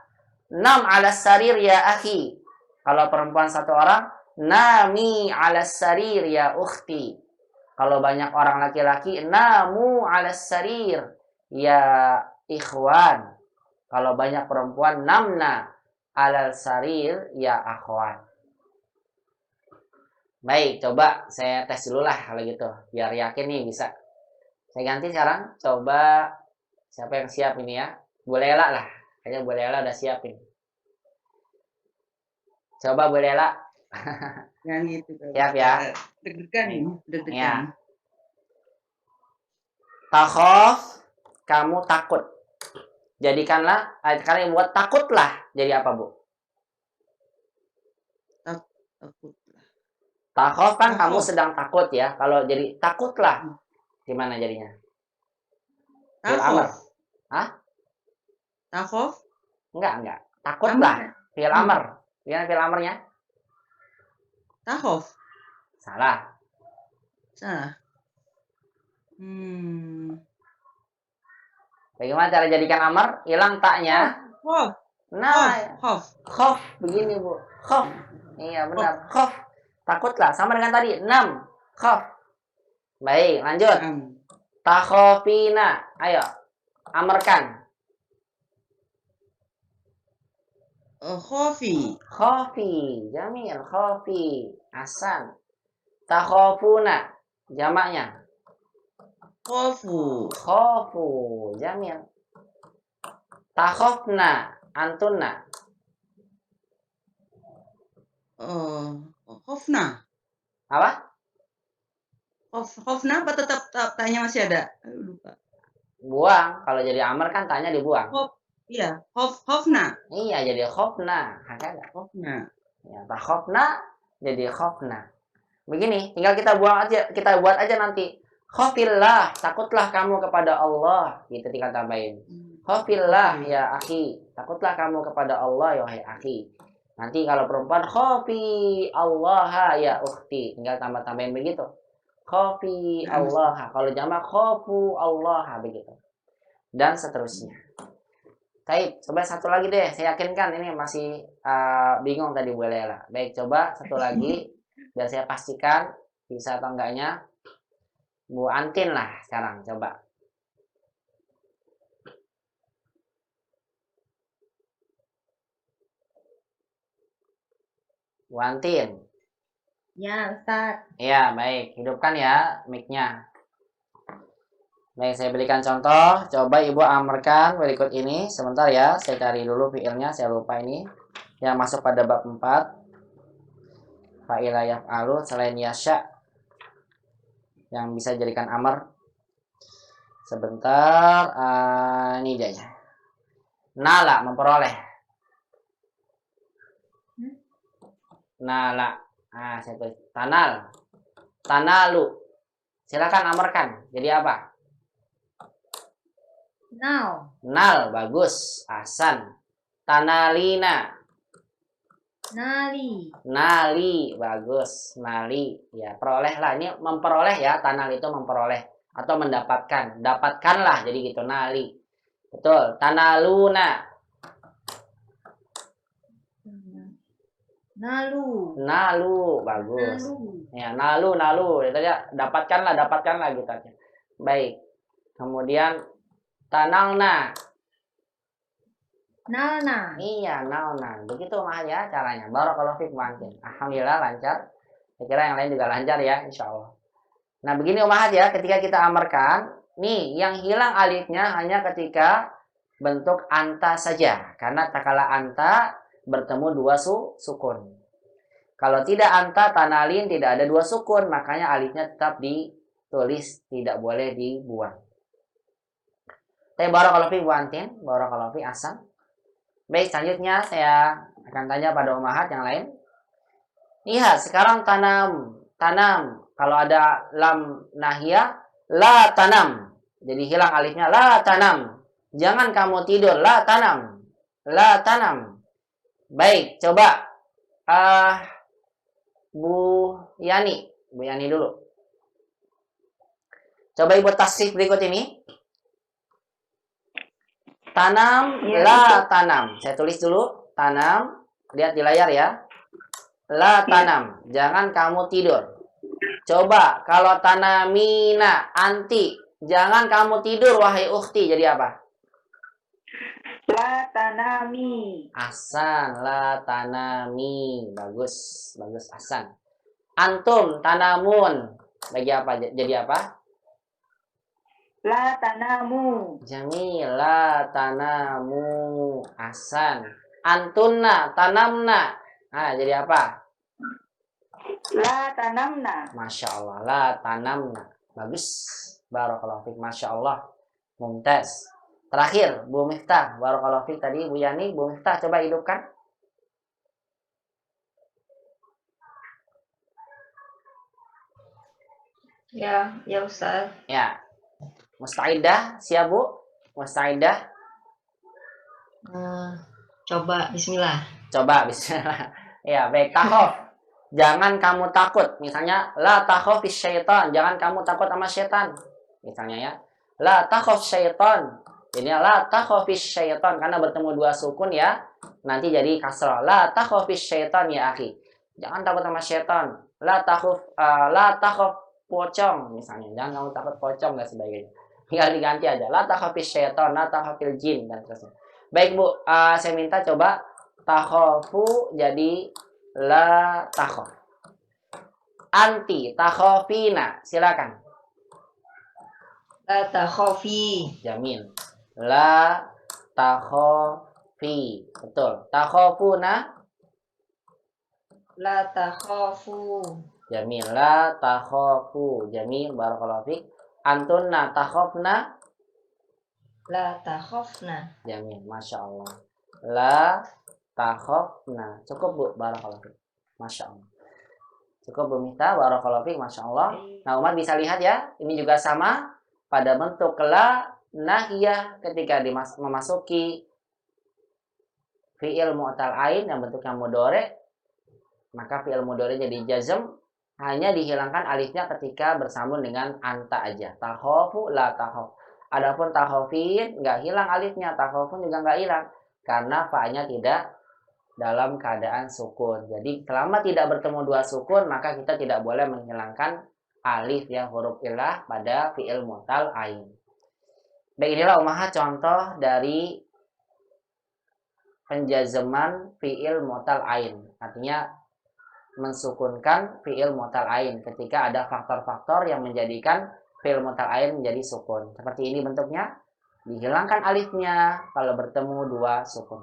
Nam alas sarir ya akhi. Kalau perempuan satu orang, nami alas sarir ya ukhti. Kalau banyak orang laki-laki, namu alas sarir ya ikhwan. Kalau banyak perempuan, namna alal sarir ya akhwat. Baik, coba saya tes dulu lah kalau gitu. Biar yakin nih bisa. Saya ganti sekarang. Coba siapa yang siap ini ya? Bu Lela lah. Kayaknya Bu Lela udah siapin. Coba Bu Lela. Yang gitu. Siap ya? Deg-degan ini. Deg-degan. Ya. Takhof, kamu takut. Jadikanlah, karena yang buat takutlah. Jadi apa Bu? Takutlah. Takhof kan kamu sedang takut ya. Kalau jadi takutlah, gimana jadinya? Takhof. Hah? Takhof? Enggak. Takutlah. Fi'il amr. Gimana fi'il amrnya? Takhof. Salah. Bagaimana cara jadikan amr? Hilang taknya. Khof. Nah, khof. Begini Bu. Khof. Iya benar. Khof. Takutlah. Sama dengan tadi. 6. Khof. Baik, lanjut. Takhofina. Ayo. Amarkan. Khofi. Jamil. Khofi. Hasan. Takhofuna. Jamaknya. Khofu. Jamil. Takhofna. Antunna. Khofna. Apa? Khofna apa tetap tanya masih ada? Lupa. Buang. Kalau jadi amar kan tanya dibuang. Iya, khofna. Iya, jadi khofna. Khofna. Ya, takhofna jadi khofna. Begini, tinggal kita buat aja nanti. Khofillah, takutlah kamu kepada Allah. Gitu tinggal tambahin. Khofillah ya akhi, takutlah kamu kepada Allah ya wahai akhi. Nanti kalau perempuan khofi Allah ya ukhti, tinggal tambahin begitu. Khofi Allah. Kalau jamak khofu Allah begitu. Dan seterusnya. Baik, coba satu lagi deh. Saya yakinkan ini masih bingung tadi Bu Lela. Baik, coba satu lagi biar saya pastikan bisa atau enggaknya. Bu Antin lah sekarang coba. Bu Antin. Ya, Ustaz. Ya, baik. Hidupkan ya mic-nya. Baik, saya berikan contoh. Coba Ibu amarkan berikut ini. Sebentar ya, saya cari dulu fiilnya. Saya lupa ini. Yang masuk pada bab 4. Fa'ila yaf'alu selain yasha. Yang bisa jadikan amar. Sebentar. Ini dia ya. Nala, memperoleh. Nala. Nah, saya tulis tanal. Tanalu. Silakan amarkan. Jadi apa? Nal. Nal, bagus. Ahsan. Tanalina. Nali. Nali, bagus. Nali. Ya, perolehlah. Ini memperoleh ya. Tanal itu memperoleh atau mendapatkan. Dapatkanlah. Jadi gitu. Nali. Betul. Tanaluna. Nalu. Nalu, bagus. Nalu. Ya, nalu. Itu aja. Dapatkanlah gitu aja. Baik. Kemudian tanalna. Nalna. Iya, nalna. Begitu mah ya caranya. Barakallahu fiik Bantin. Alhamdulillah lancar. Saya kira yang lain juga lancar ya, insya Allah. Nah, begini umahat ya, ketika kita amarkan, nih yang hilang alifnya hanya ketika bentuk anta saja. Karena takala anta bertemu dua sukun. Kalau tidak anta, tanalin tidak ada dua sukun, makanya alifnya tetap ditulis, tidak boleh dibuang. Tapi barakallahu fiik Bantin, barakallahu fiik Hasan. Baik, selanjutnya saya akan tanya pada umahat yang lain. Lihat, sekarang tanam. Kalau ada lam nahiyah, la tanam. Jadi hilang alifnya, la tanam. Jangan kamu tidur, la tanam. La tanam. Baik, coba Bu Yani dulu. Coba Ibu tasrif berikut ini. Tanam, Ya, la tanam. Saya tulis dulu, tanam. Lihat di layar ya. La tanam. Jangan kamu tidur. Coba kalau tanamina, anti. Jangan kamu tidur, wahai ukhti. Jadi apa? La tanami. Ahsan, la tanami. Bagus, ahsan. Antum, tanamun. Bagi apa? Jadi apa? La tanamu. Jamil, la tanamu. Ahsan. Antunna, tanamna. Nah, jadi apa? La tanamna. Masya Allah, la tanamna. Bagus. Barakallahu fiik, Masya Allah. Mumtaz. Terakhir, Bu Miftah. Barakallahu fiik tadi, Bu Yani. Bu Miftah, coba hidupkan. Ya Ustaz. Ya. Mustaidah, siap Bu? Mustaidah. Coba bismillah. Ya, baik. Takhof. Jangan kamu takut. Misalnya, la takhofis syaitan. Jangan kamu takut sama syaitan. Misalnya ya. La takhof syaitan. Jadi la takhofis syaitan. Karena bertemu dua sukun ya. Nanti jadi kasrah. La takhofis syaitan ya akhi. Jangan takut sama syaitan. La takhof pocong. Misalnya. Jangan kamu takut pocong dan sebagainya. Tinggal diganti aja. La takhofis syaitan. La takhofil jin. Dan terusnya. Baik Bu. Saya minta coba. Takhofu jadi la takhof. Anti takhofina. Silakan. La takhofi. Jamil. La takhofi. Betul. Takhofuna. La takhofu. Jamil. La takhofu. Jamil. Barakallahu fiik. Antunna takhofna. La takhofna. Jamil. Masya Allah. La takhofna. Cukup Bu. Barakallahu fiik. Masya Allah. Cukup Bu Miftah. Barakallahu fiik. Masya Allah. Nah umat bisa lihat ya. Ini juga sama. Pada bentuk la nahiyah ketika memasuki fi'il mu'tal ain yang bentuknya mudhari, maka fi'il mudhari jadi jazm, hanya dihilangkan alifnya ketika bersambung dengan anta aja. Takhofu la takhof. Adapun takhofin nggak hilang alifnya, takhofun juga nggak hilang karena fa-nya tidak dalam keadaan sukun. Jadi selama tidak bertemu dua sukun, maka kita tidak boleh menghilangkan alif ya, huruf ilah pada fi'il mu'tal ain. Baik, inilah umahat contoh dari penjazaman fi'il mu'tal ain. Artinya mensukunkan fi'il mu'tal ain ketika ada faktor-faktor yang menjadikan fi'il mu'tal ain menjadi sukun. Seperti ini bentuknya. Dihilangkan alifnya kalau bertemu dua sukun.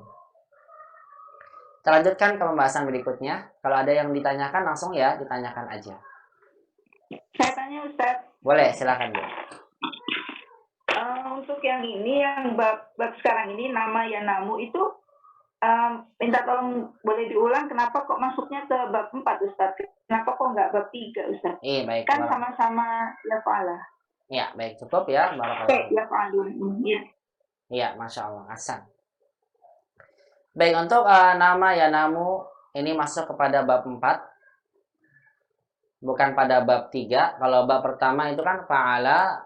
Kita lanjutkan ke pembahasan berikutnya. Kalau ada yang ditanyakan langsung ya, ditanyakan aja. Saya tanya Ustaz. Boleh, silakan Bu. Untuk yang ini, yang bab sekarang ini, nama ya namu itu minta tolong boleh diulang kenapa kok masuknya ke bab 4 Ustaz? Kenapa kok nggak bab 3 Ustaz? Baik. Kan sama-sama yaf'ala. Ya, baik, cukup ya. Barakallahu. Yaf'alun. Iya. Iya, Masya Allah. Hasan. Baik, untuk nama ya namu ini masuk kepada bab 4. Bukan pada bab 3. Kalau bab pertama itu kan fa'ala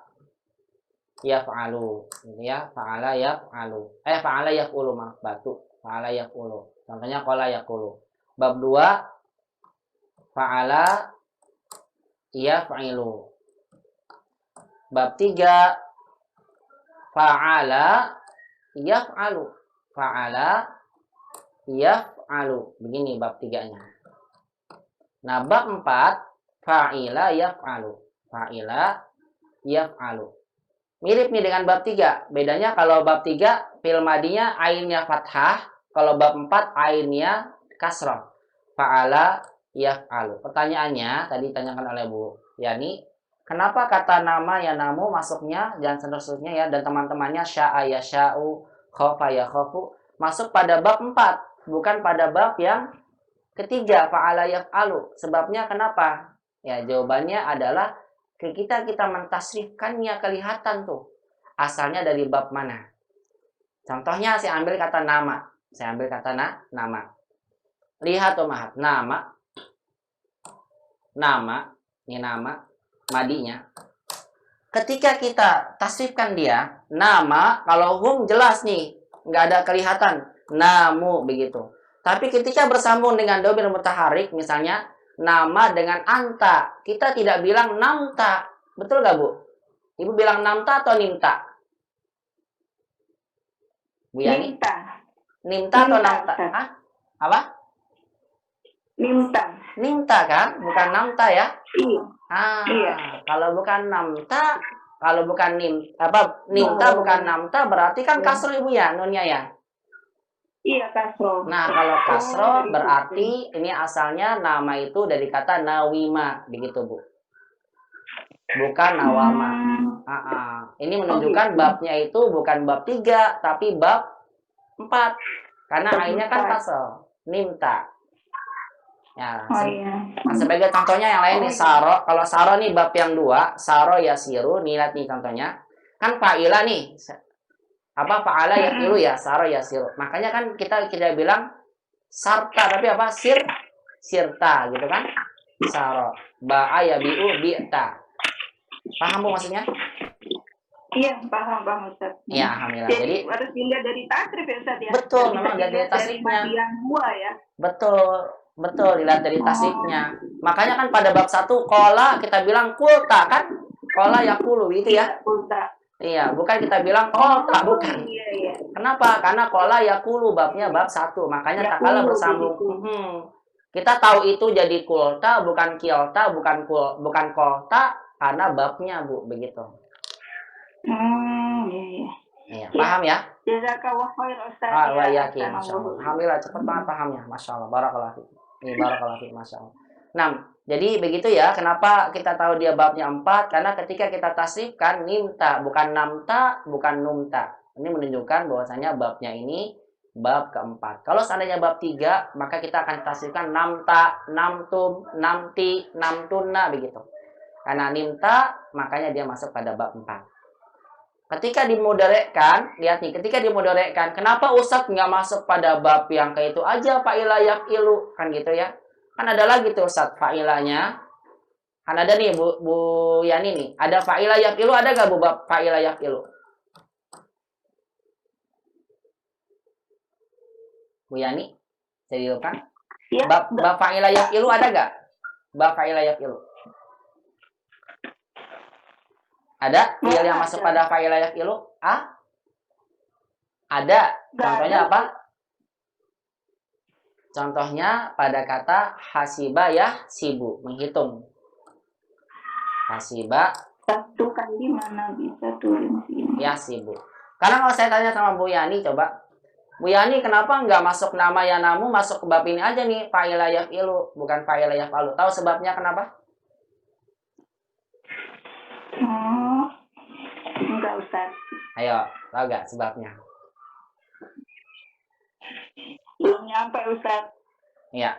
yaf'alu. Gitu ya, fa'ala yaf'alu. Fa'ala yaf'ulu, maaf, batu. Fa'ala yaf'ulu. Contohnya qala yaqulu. Bab 2 fa'ala yaf'ilu. Bab 3 fa'ala yaf'alu. Fa'ala yaf'alu. Begini bab 3-nya. Nah, bab 4 fa'ila yaf'alu. Fa'ila yaf'alu. Mirip nih dengan bab 3. Bedanya kalau bab 3 fi'il madinya ainnya fathah, kalau bab 4 ainnya kasrah. Fa'ala yaf'alu. Pertanyaannya tadi ditanyakan oleh Bu Yani, kenapa kata nama ya namu masuknya dan seterusnya ya, dan teman-temannya sya'a ya sya'u, khofa ya khofu masuk pada bab 4, bukan pada bab yang ketiga fa'ala yaf'alu. Sebabnya kenapa? Ya, jawabannya adalah kita mentasrifkannya kelihatan tuh asalnya dari bab mana. Contohnya saya ambil kata nama. Nama. Lihat Mahat, nama. Ini nama madinya. Ketika kita tasrifkan dia, nama, kalau hum jelas nih, nggak ada kelihatan, namu begitu. Tapi ketika bersambung dengan dhamir mutaharrik, misalnya nama dengan anta, kita tidak bilang namta, betul nggak Bu? Ibu bilang namta atau nimta? Bu Yani? Nimta atau namta? Hah? Apa? Nimta kan, bukan namta ya? Iya. Iya. Kalau bukan namta, kalau bukan nimta bukan namta, berarti kan kasro Ibu ya, nunnya ya? Iya, kasro. Nah, kalau kasro berarti ini asalnya nama itu dari kata nawima, begitu Bu. Bukan nawama. Ini menunjukkan babnya itu bukan bab 3, tapi bab 4. Karena ainnya kan kasro, nimta. Ya, sebagai contohnya yang lain nih, saro. Kalau saro nih bab yang 2, saro yasiru, nih lihat nih contohnya. Kan fa'ila nih. Fa'ala yaqilu ya, saro yasiru. Makanya kan kita bilang sarta, tapi apa? Sirta gitu kan? Saro. Ba'a yabi'u bi'ta. Paham Bu maksudnya? Iya, paham Ustaz. Iya, alhamdulillah. Jadi harus dilihat dari tasrif ya Ustaz ya. Betul, memang dari tasrifnya. Ya. Betul, dilihat dari tasrifnya. Makanya kan pada bab 1 qala kita bilang kulta kan? Qala yaqulu gitu ya. Kulta. Iya, bukan kita bilang qolta, bukan. Iya. Kenapa? Karena qala yaqulu babnya bab 1. Makanya tak kalah bersambung. Kita tahu itu jadi kulta, bukan kilta, bukan kolta karena babnya Bu, begitu. Iya. Paham ya? Jazakallah khair Ustaz. Wa yakin, masyaallah. Alhamdulillah cepat banget pahamnya, masyaallah. Barakallahu fiik. Barakallahu fiik, masyaallah. Nah, jadi begitu ya. Kenapa kita tahu dia babnya 4? Karena ketika kita tasrifkan nimta, bukan namta, bukan numta. Ini menunjukkan bahwasanya babnya ini bab keempat. Kalau seandainya bab 3, maka kita akan tasrifkan namta, namtum, namti, namtunna begitu. Karena nimta, makanya dia masuk pada bab 4. Ketika dimoderekkan, lihat nih, ketika dimoderekkan, kenapa Ustadz nggak masuk pada bab yang kayak itu aja, fa'ila yaf'ilu, kan gitu ya? Kan ada lagi tuh Ustadz fa'ilanya. Kan ada nih Bu Yani nih, ada fa'ila yaf'ilu, ada nggak Bu bab fa'ila yaf'ilu? Bu Yani, jadi kan? Ya, bab fa'ila yaf'ilu ada nggak? Bab fa'ila yaf'ilu. Ada fi'il yang masuk pada fa'ila yaf'ilu? Ada. Contohnya apa? Contohnya pada kata hasiba yahsibu, menghitung. Hasiba satu kali mana bisa turun sini. Yahsibu. Karena kalau saya tanya sama Bu Yani, coba Bu Yani kenapa nggak masuk nama ya namu, masuk ke bab ini aja nih, fa'ila yaf'ilu, bukan fa'ila yaf'alu. Tahu sebabnya kenapa? Enggak Ustaz. Ayo, tahu nggak sebabnya? nyampe Ustaz. Ya.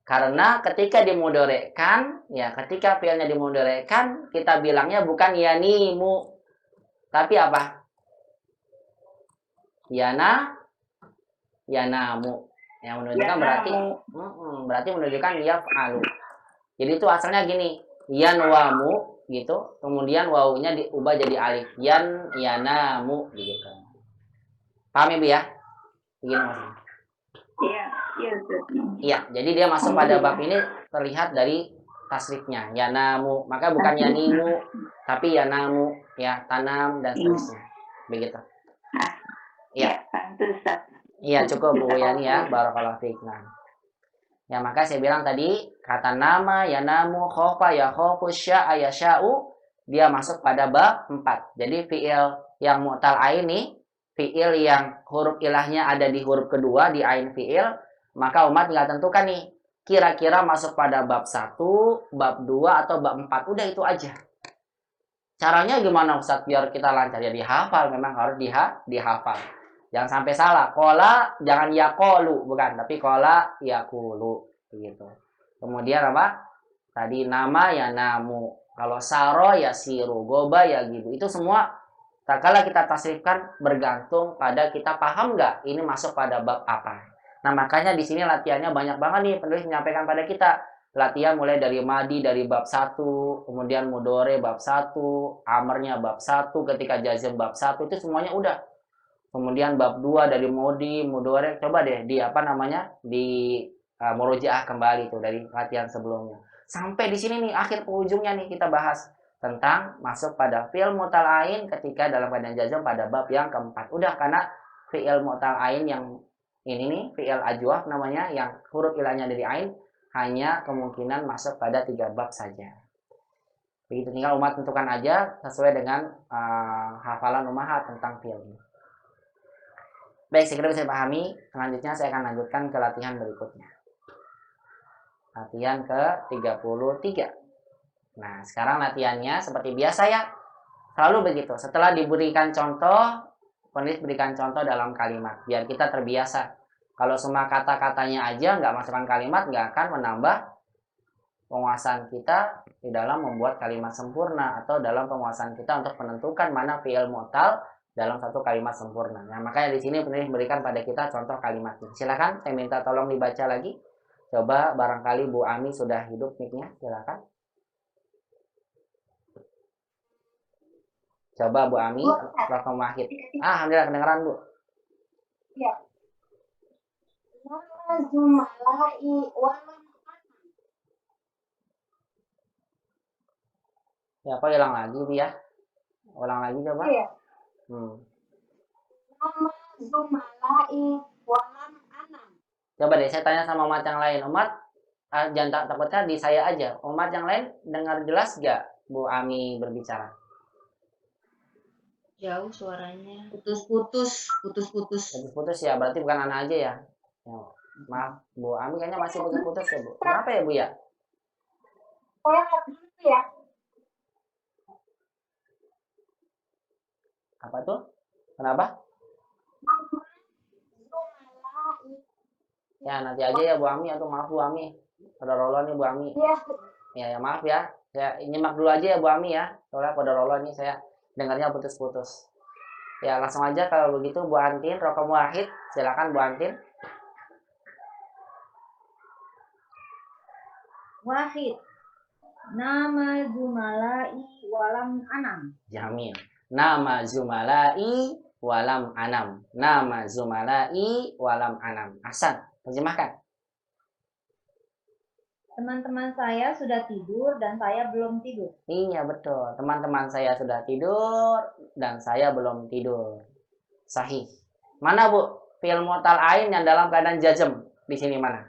Karena ketika dimudorekkan, ya ketika fi'ilnya dimudorekkan, kita bilangnya bukan yanimu, tapi apa? Yanamu. Yang menunjukkan berarti menunjukkan yaf'alu. Jadi itu asalnya gini, yanwamu gitu, kemudian wawunya diubah jadi alif, yanamu gitu. Paham ya, Bu ya? Begini maksudnya. Iya, iya Ustaz. Iya, jadi dia masuk pada bab ini terlihat dari tasrifnya, yanamu, maka bukan yanimu, tapi yanamu, ya tanam dan seterusnya, begitu. Iya, Ustaz. Iya cukup Bu Yani ya, barakallahu fiik. Nah, ya maka saya bilang tadi kata nama, yanamu, khofa, yakhofu, sya'a, yasha'u, dia masuk pada bab 4. Jadi fi'il yang mu'tal ain nih, fi'il yang huruf ilahnya ada di huruf kedua di ain fi'il, maka umat tinggal tentukan nih, kira-kira masuk pada bab 1, bab 2 atau bab 4. Udah itu aja. Caranya gimana Ustaz biar kita lancar? Ya dihafal, memang harus dihafal. Jangan sampai salah. Kola jangan yakolu, bukan, tapi kola yakulu begitu. Kemudian apa? Tadi nama ya namu. Kalau saro ya siru, goba ya gitu. Itu semua tak kala kita tasrifkan bergantung pada kita paham nggak ini masuk pada bab apa. Nah, makanya di sini latihannya banyak banget nih penulis menyampaikan pada kita. Latihan mulai dari madi dari bab 1, kemudian mudore bab 1, amarnya bab 1, ketika jazm bab 1, itu semuanya udah. Kemudian bab 2 dari modi, mudore, coba deh di murojaah kembali tuh dari latihan sebelumnya. Sampai di sini nih akhir ujungnya nih kita bahas tentang masuk pada fi'il mu'tal ain ketika dalam keadaan jazm pada bab yang keempat. Udah, karena fi'il mu'tal ain yang ini nih fi'il ajwaf namanya, yang huruf ilahnya dari ain, hanya kemungkinan masuk pada 3 bab saja. Begitu, tinggal umat tentukan aja sesuai dengan hafalan umahat tentang fi'il ini. Baik, saya kira bisa pahami. Selanjutnya saya akan lanjutkan ke latihan berikutnya. Latihan ke-33. Nah, sekarang latihannya seperti biasa ya. Selalu begitu. Setelah diberikan contoh, penulis berikan contoh dalam kalimat. Biar kita terbiasa. Kalau semua kata-katanya aja nggak masukkan kalimat, nggak akan menambah penguasaan kita di dalam membuat kalimat sempurna, atau dalam penguasaan kita untuk menentukan mana fi'il mu'tal dalam satu kalimat sempurna. Nah, makanya di sini penulis berikan pada kita contoh kalimatnya. Silakan, saya minta tolong dibaca lagi. Coba barangkali Bu Ami sudah hidup mic-nya, silakan. Coba Bu Ami, Prof. Wahid. Alhamdulillah kedengeran Bu. Iya. Nama zumalai walam. Ya, kok ulang lagi Bu ya? Ulang lagi coba. Iya. Nama zumalai walam anam. Coba deh saya tanya sama umat yang lain. Umat, jangan takutnya di saya aja. Umat yang lain dengar jelas gak Bu Ami berbicara? Jauh suaranya. Putus-putus. Putus-putus ya, berarti bukan anak aja ya. Maaf, Bu Ami kayaknya masih putus-putus ya Bu. Kenapa ya Bu ya? Saya dulu ya. Apa tuh? Kenapa? Ya nanti aja ya Bu Ami, atau maaf Bu Ami. Pada rolo nih Bu Ami. Iya. Ya maaf ya. Saya nyimak dulu aja ya Bu Ami ya. Soalnya pada rolo nih saya dengarnya putus-putus. Ya langsung aja kalau begitu Bu Antin, Rokom Wahid. Silakan Bu Antin. Wahid. Nama zumalai walam anam. Jamil. Nama zumalai walam anam. Nama zumalai walam anam. Ahsan. Terjemahkan. Teman-teman saya sudah tidur dan saya belum tidur. Iya betul. Teman-teman saya sudah tidur dan saya belum tidur. Sahih. Mana Bu? Fi'il mu'tal ain yang dalam keadaan jazm. Di sini mana?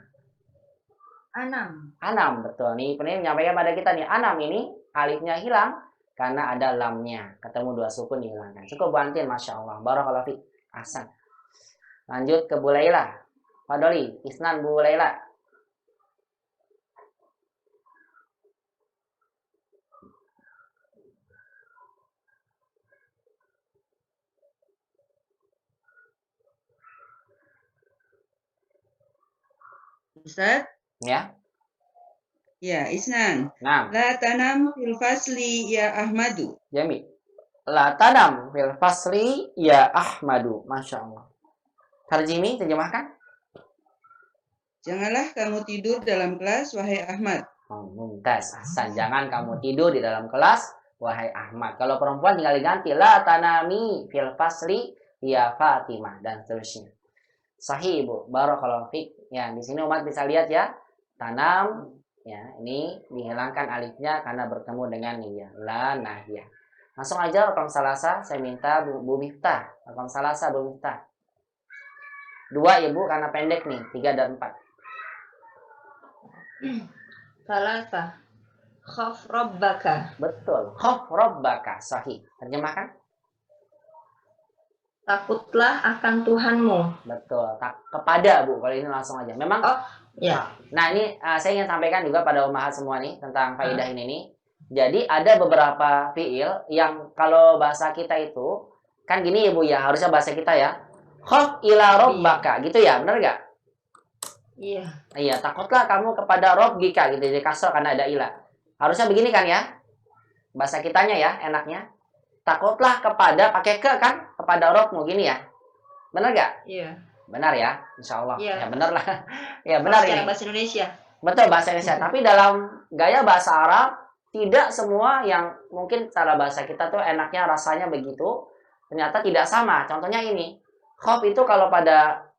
Anam. Anam, betul. Nih penulis menyampaikan pada kita nih. Anam ini alifnya hilang karena ada lamnya. Ketemu 2 sukun dihilangkan. Cukup Bu Antin, Masya Allah. Barakallahu fiik. Ahsan. Lanjut ke Bu Laila. Fadoli. Isnan Bu Laila. Ustaz? Ya. Ya, Isnan. Nah. La tanam fil fasli ya Ahmadu. Jamil. La tanam fil fasli ya Ahmadu. Masya Allah. Tarjimi, terjemahkan. Janganlah kamu tidur dalam kelas, wahai Ahmad. Mumtaz. Ahsan. Jangan kamu tidur di dalam kelas, wahai Ahmad. Kalau perempuan tinggal diganti. La tanami fil fasli ya Fatimah. Dan seterusnya. Sahih, Ibu. Barakallahu fiik. Ya, di sini umat bisa lihat ya. Tanam. Ya, ini dihilangkan alifnya karena bertemu dengan niyah. La nahiyah. Langsung aja rekam salasa, saya minta Bu Miftah. Rekam salasa Bu Miftah. 2 ya Bu, karena pendek nih. 3 dan 4. Salasa. Khaf rabbaka. Betul. Khaf rabbaka. Sahih. Terjemahkan. Takutlah akan Tuhanmu. Betul. Kepada Bu, kalau ini langsung aja. Memang. Oh, ya. Nah, ini saya ingin sampaikan juga pada umahat semua nih tentang faidah ini nih. Jadi ada beberapa fiil yang kalau bahasa kita itu kan gini ya Bu ya, harusnya bahasa kita ya. Khaf ila rabbaka, gitu ya, benar nggak? Iya. Iya, takutlah kamu kepada rabbika gitu, jadi kasar karena ada ila. Harusnya begini kan ya? Bahasa kitanya ya, enaknya. Takutlah kepada, pakai ke kan? Kepada Rabbmu, gini ya. Benar nggak? Iya. Benar ya, insya Allah. Iya. Ya benar lah. Ya benar ini. Bahasa Indonesia. Betul, bahasa Indonesia. Tapi dalam gaya bahasa Arab, tidak semua yang mungkin cara bahasa kita tuh enaknya rasanya begitu. Ternyata tidak sama. Contohnya ini. Khaf itu kalau pada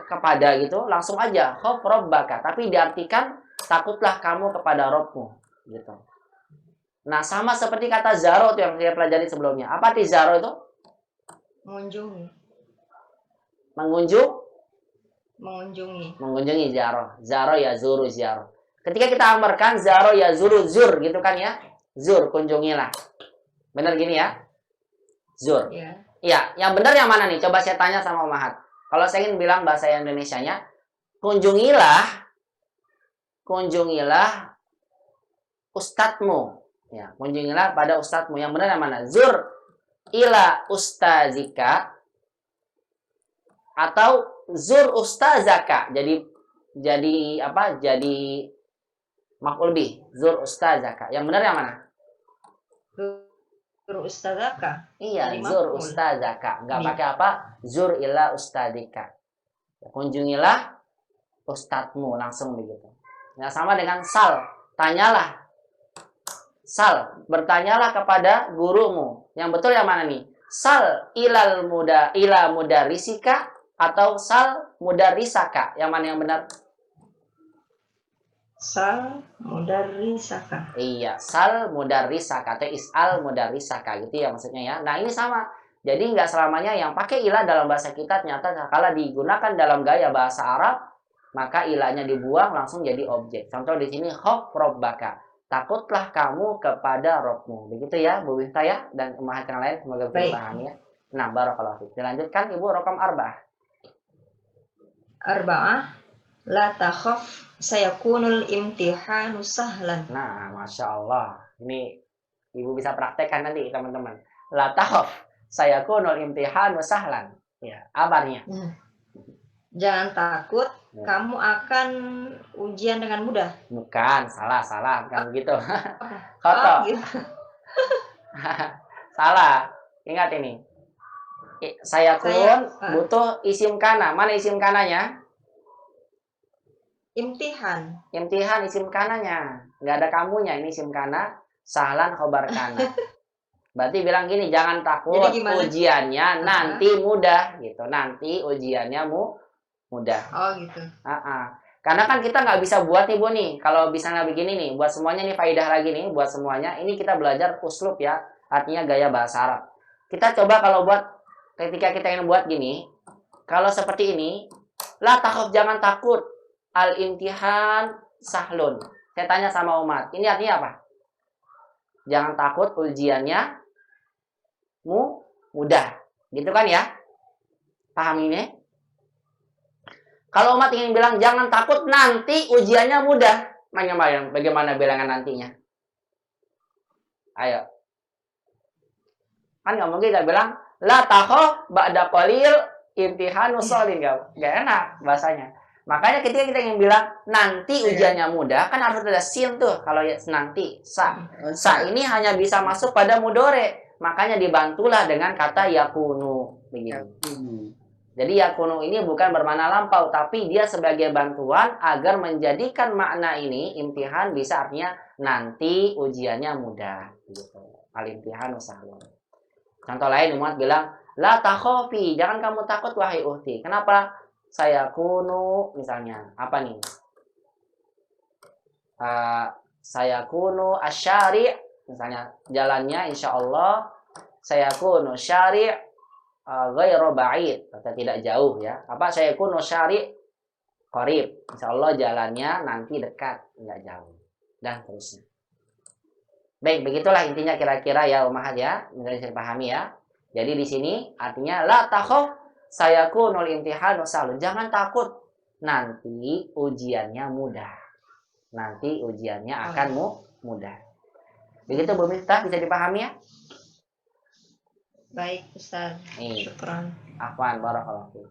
kepada gitu, langsung aja. Khaf rabbaka. Tapi diartikan, takutlah kamu kepada Rabbmu. Gitu. Nah, sama seperti kata zaro itu yang saya pelajari sebelumnya. Apa arti zaro itu? Mengunjungi. Mengunjungi. Mengunjungi zaro. Zaro ya zuru zaro. Ketika kita amarkan zaro ya zuru zur gitu kan ya. Zur, kunjungilah. Benar gini ya? Zur. Iya. Iya, yang benar yang mana nih? Coba saya tanya sama Mahat. Kalau saya ingin bilang bahasa Indonesianya, kunjungilah ustadzmu. Ya, kunjungilah pada ustadzmu. Yang benar yang mana? Zur ila ustazika atau zur ustazaka. Jadi apa? Jadi maf'ul bih. Zur ustazaka. Yang benar yang mana? Zur ustazaka. Iya, zur ustazaka. Enggak pakai apa? Zur ila ustadika. Kunjungilah ustadzmu, langsung begitu. Nah, sama dengan sal. Tanyalah. Sal, bertanyalah kepada gurumu. Yang betul yang mana nih? Sal ila mudarisika atau sal mudarisaka. Yang mana yang benar? Sal mudarisaka. Iya, sal mudarisaka atau is'al mudarisaka gitu ya maksudnya ya. Nah, ini sama. Jadi nggak selamanya yang pakai ilah dalam bahasa kita ternyata kalau digunakan dalam gaya bahasa Arab, maka ilahnya dibuang langsung jadi objek. Contoh di sini khaf rabbaka. Takutlah kamu kepada Rabbmu. Begitu ya, Bu Miftah ya, dan umahat yang lain semoga bisa dipahami ya. Nah, barakallahu fiik. Dilanjutkan Ibu rokam arba'ah. Arba'ah, la takhaf sayakunul imtihanu sahlan. Nah, Masya Allah. Ini Ibu bisa praktekkan nanti teman-teman. La takhaf sayakunul imtihanu sahlan. Ya, abarnya. Jangan takut, kamu akan ujian dengan mudah. Bukan, salah, bukan begitu. Kotor. Gitu. Salah. Ingat ini. Saya butuh isim kana. Mana isim kananya? Imtihan. Imtihan isim kananya. Nggak ada kamunya. Ini isim kana. Sahlan khobar kana. Berarti bilang gini, jangan takut ujiannya nanti mudah gitu. Nanti ujiannya mudah. Oh gitu. Karena kan kita nggak bisa buat nih Bu nih. Kalau misalnya begini nih, buat semuanya nih faidah lagi nih, buat semuanya. Ini kita belajar uslub ya, artinya gaya bahasa Arab. Kita coba kalau buat ketika kita ingin buat gini, kalau seperti ini, la takhaf jangan takut, al imtihan sahlun. Saya tanya sama umat, ini artinya apa? Jangan takut ujiannya mudah, gitu kan ya? Paham ini? Kalau umat ingin bilang jangan takut nanti ujiannya mudah, bagaimana bilangan nantinya? Ayo. Kan nggak mungkin kita bilang la takhaf ba'da qalil imtihanu shalin, nggak enak bahasanya. Makanya ketika kita ingin bilang nanti ujiannya mudah, kan harus ada sin tuh. Kalau nanti, sa. Sa ini hanya bisa masuk pada mudore. Makanya dibantulah dengan kata yakunu. Begini. Jadi yakunu ini bukan bermakna lampau, tapi dia sebagai bantuan agar menjadikan makna ini, imtihan bisa artinya nanti ujiannya mudah. Gitu. Al-imtihanu sahlun. Contoh lain, umat bilang, la takhofi, jangan kamu takut wahai uhti. Kenapa? Saya kunu, misalnya, apa nih? Saya kunu asyari', misalnya, jalannya insya Allah, saya kunu syari' ghairu ba'id, atau tidak jauh ya. Apa saya kunu syari' qarib, insya Allah jalannya nanti dekat, enggak jauh. Dan terusnya. Baik, begitulah intinya kira-kira ya Umahat ya, mungkin bisa dipahami ya. Jadi di sini artinya la takhaf sayakunul imtihanu sahlun. Jangan takut, nanti ujiannya mudah. Nanti ujiannya akan mudah. Begitu Bu Miftah, bisa dipahami ya? Baik, Ustaz. Syukran. Afwan, barakallahu fiik.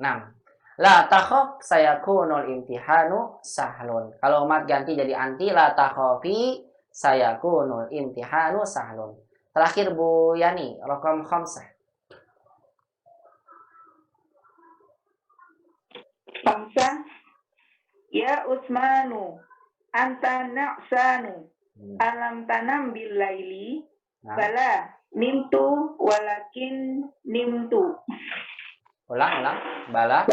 6. La takhaf sayakunul imtihanu sahlun. Kalau umat ganti jadi anti, la takhafi sayakunul imtihanu sahlun. Terakhir Bu Yani, raqam 5. 5. Ya Utsmanu, anta na'sanu, alam tanam bil laili, bala nimtu walakin nimtu. Ulang. Bala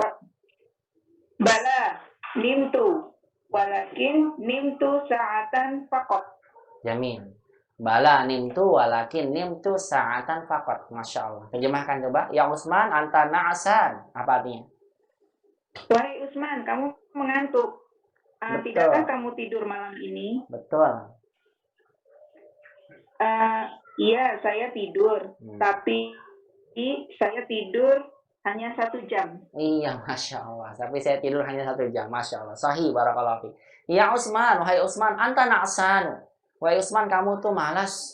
nimtu walakin nimtu sa'atan faqat. Jamin. Bala nimtu walakin nimtu sa'atan faqat. Masya Allah. Terjemahkan coba. Ya Utsman anta na'san. Apa artinya? Wahai Utsman, kamu mengantuk. Tidakkah kamu tidur malam ini? Betul. Iya, saya tidur. Tapi saya tidur hanya 1 jam. Iya, Masya Allah. Tapi saya tidur hanya 1 jam. Masya Allah. Sahih, barakallahu fiik. Ya Utsman, wahai Utsman, anta na'san. Wahai Utsman, kamu tuh malas.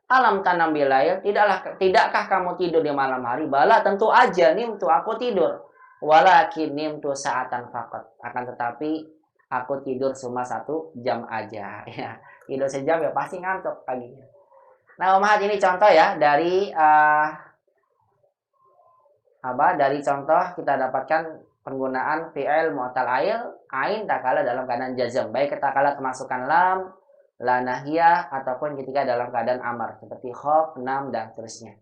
Alam tanam bilail, tidakkah kamu tidur di malam hari? Bala, tentu aja nimtu, aku tidur. Walakin nimtu sa'atan faqat. Akan tetapi aku tidur cuma 1 jam aja. Ya, tidur sejam ya pasti ngantuk paginya. Nah, Umahat ini contoh ya dari dari contoh kita dapatkan penggunaan fi'il mu'tal ain takala dalam keadaan jazm, baik tatkala kemasukan lam, la nahiyah ataupun ketika dalam keadaan amar seperti khaf, nam dan seterusnya.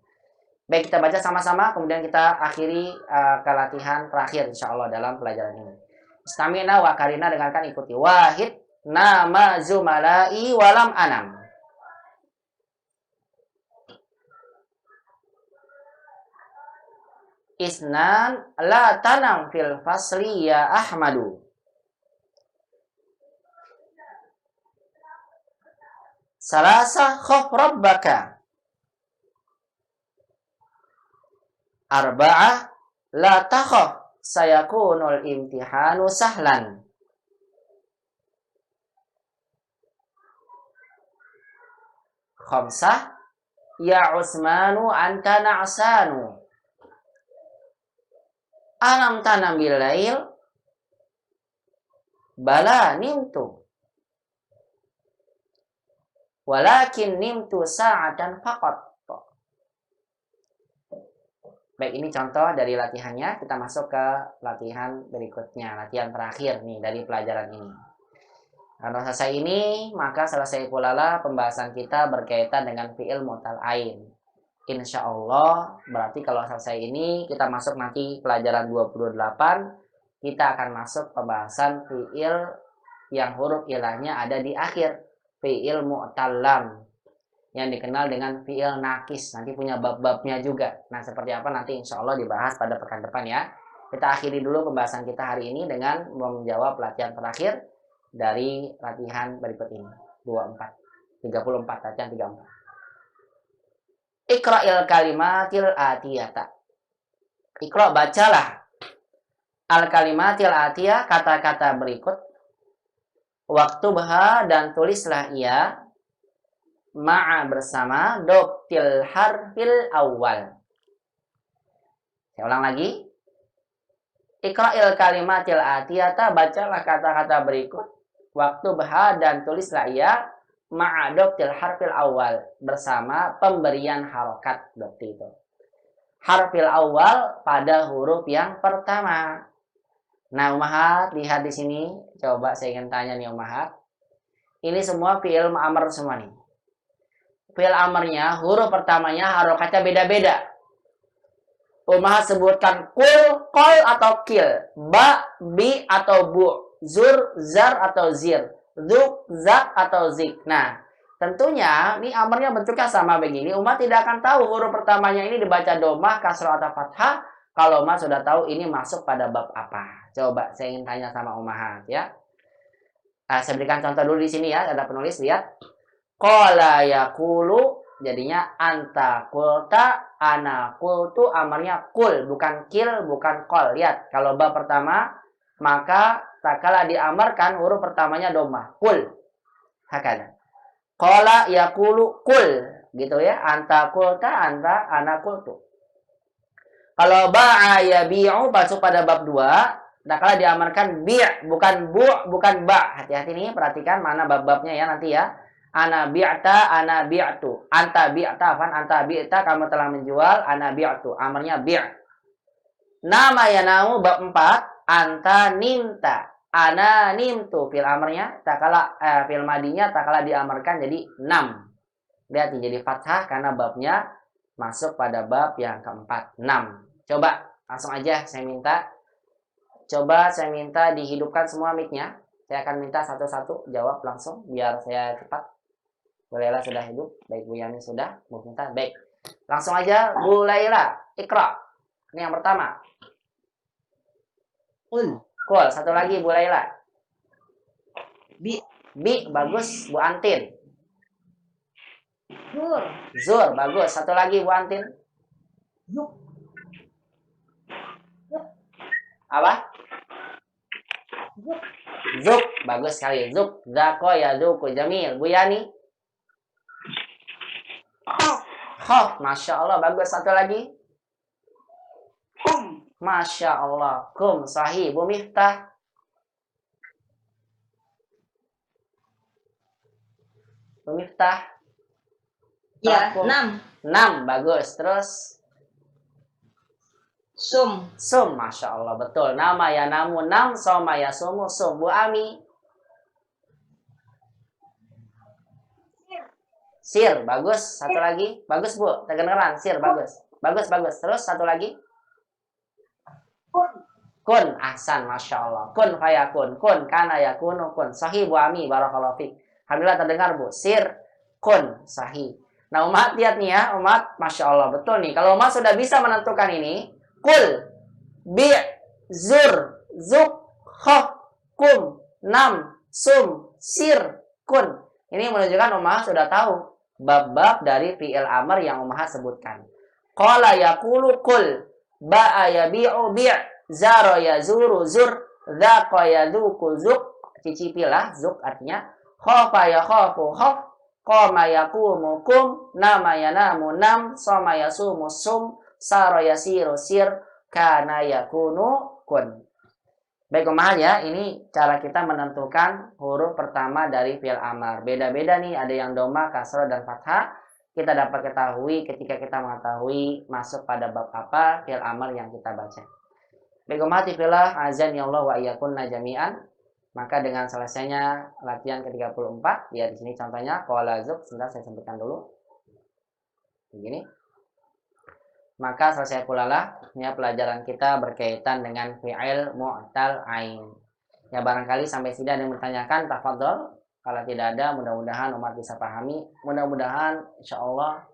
Baik, kita baca sama-sama kemudian kita akhiri ke latihan terakhir insyaallah dalam pelajaran ini. Istamina wa karina, dengarkan ikuti. Wahid nama zumalai walam anam. Isnan la tanam fil fasli ya Ahmadu. Salasa khaf rabbaka. Arba'ah la takhaf sayakunul imtihanu sahlan. Khamsah ya Utsmanu anta na'sanu. Alam tanam bilail, bala nimtu, walakin nimtu sa'atan faqat. Baik, ini contoh dari latihannya. Kita masuk ke latihan berikutnya, latihan terakhir nih dari pelajaran ini. Kalau selesai ini, maka selesai pula lah pembahasan kita berkaitan dengan fi'il mu'tal ain. Insya Allah, berarti kalau selesai ini kita masuk nanti pelajaran 28, kita akan masuk pembahasan fi'il yang huruf ilahnya ada di akhir, fi'il mu'tal lam, yang dikenal dengan fi'il nakis. Nanti punya bab-babnya juga. Nah, seperti apa nanti insya Allah dibahas pada pekan depan ya. Kita akhiri dulu pembahasan kita hari ini dengan menjawab latihan terakhir dari latihan berikut ini. 34, latihan 34. Iqra'il kalimatil atiyata. Iqra', bacalah. Al kalimatil atiyah, kata-kata berikut. Waktubha, dan tulislah ia. Ma'a, bersama. Dobtil harfil awal. Saya ulang lagi. Iqra'il kalimatil atiyata, bacalah kata-kata berikut. Waktu baha dan tulislah ia ma'adoptil harfil awal, bersama pemberian harokat. Berarti itu harfil awal pada huruf yang pertama. Nah, Ummahat, lihat di sini. Coba saya ingin tanya nih Ummahat. Ini semua fi'il amr semua nih. Fi'il amrnya, huruf pertamanya harokatnya beda-beda. Ummahat sebutkan kul, kol atau kil, ba, bi atau bu, zur, zar atau zir, zuk, zak atau zik. Nah, tentunya ini amrnya bentuknya sama begini. Ummahat tidak akan tahu huruf pertamanya ini dibaca domah, kasroh atau fathah. Kalau Ummahat sudah tahu ini masuk pada bab apa. Coba saya ingin tanya sama Ummahat ya. Saya berikan contoh dulu di sini ya. Ada penulis, lihat. Qala yaqulu, jadinya anta qulta, ana qultu, amarnya kul, bukan kil, bukan kol. Lihat, kalau bab pertama, maka tak kala diamarkan huruf pertamanya domah, kul. Hakada. Qala yaqulu kul, gitu ya. Anta qulta, anta, ana qultu. Kalau ba'a yabi'u masuk pada bab 2, tak kala diamarkan bi', bukan bu, bukan ba. Hati-hati nih, perhatikan mana bab-babnya ya nanti ya. Ana bi'ta, ana bi'tu. Anta bi'ta, anta bi'ta, kamu telah menjual. Ana bi'tu, amarnya bi'. Nama yanamu bab 4, anta nimta, ana nimtu. Fil amarnya tak kala fil madinya tak kala diamarkan jadi nam. Lihat jadi fathah karena babnya masuk pada bab yang keempat, 6. Coba langsung aja saya minta. Coba saya minta dihidupkan semua mic-nya. Saya akan minta satu-satu jawab langsung biar saya cepat. Bu Laila sudah hidup, baik Bu Yani sudah, Bu Minta, baik. Langsung aja Bu Laila, Iqra. Ini yang pertama. Kul. Kul, satu lagi Bu Laila. Bi. Bi, bagus Bu Antin. Zur. Zur, bagus. Satu lagi Bu Antin. Zuk. Apa? Zuk. Zuk, bagus sekali. Zuk, zako ya zuku, jamil. Bu Yani. Khof, Masya Allah, bagus. Satu lagi. Kum. Masya Allah. Kum, sahih. Bu Miftah. Bu Miftah. Ya, Takum. 6. 6, bagus. Terus. Sum. Sum, Masya Allah, betul. Nama ya namu, nam, soma ya sumu, sum. Bu Ami. Sir, bagus. Satu lagi. Bagus, Bu. Kedengeran. Sir, bagus. Bagus, bagus. Terus satu lagi. Kun. Kun, ahsan, Masya Allah. Kun fayakun. Kun, kana yakunu kun. Sahih, Bu Ami. Barakallahu fiik. Alhamdulillah terdengar, Bu. Sir, kun. Sahih. Nah, umat lihat nih ya. Umat, Masya Allah. Betul nih. Kalau umat sudah bisa menentukan ini. Kul, bi', zur, zuk, khof, kum, nam, sum, sir, kun. Ini menunjukkan umat sudah tahu bab-bab dari fi'il amr yang Ummahat sebutkan. Qala yaqulu kul, ba'a yabi'u bi', zara yazuru zur, dzaqa yadzuku zuk, cicipilah, zuk artinya, khafa yakhafu khaf, qama yaqumu kum, nama yanamu nam, sama yasumu sum, sara yasiru sir, kana yakunu kun. Baik Ummahat ya, ini cara kita menentukan huruf pertama dari fi'il amr. Beda-beda nih, ada yang doma, kasrah, dan fathah. Kita dapat ketahui ketika kita mengetahui masuk pada bab apa fi'il amr yang kita baca. Baik Ummahat fillah, azan ya Allah wa iyyakunna jami'an. Maka dengan selesainya latihan ke-34, ya di sini contohnya qala zuk, sebentar saya sebutkan dulu. Begini. Maka selesai pula lah ya pelajaran kita berkaitan dengan fi'il mu'tal ain. Ya barangkali sampai sini ada yang bertanyakan, tafadhol. Kalau tidak ada, mudah-mudahan umat bisa pahami. Mudah-mudahan insyaallah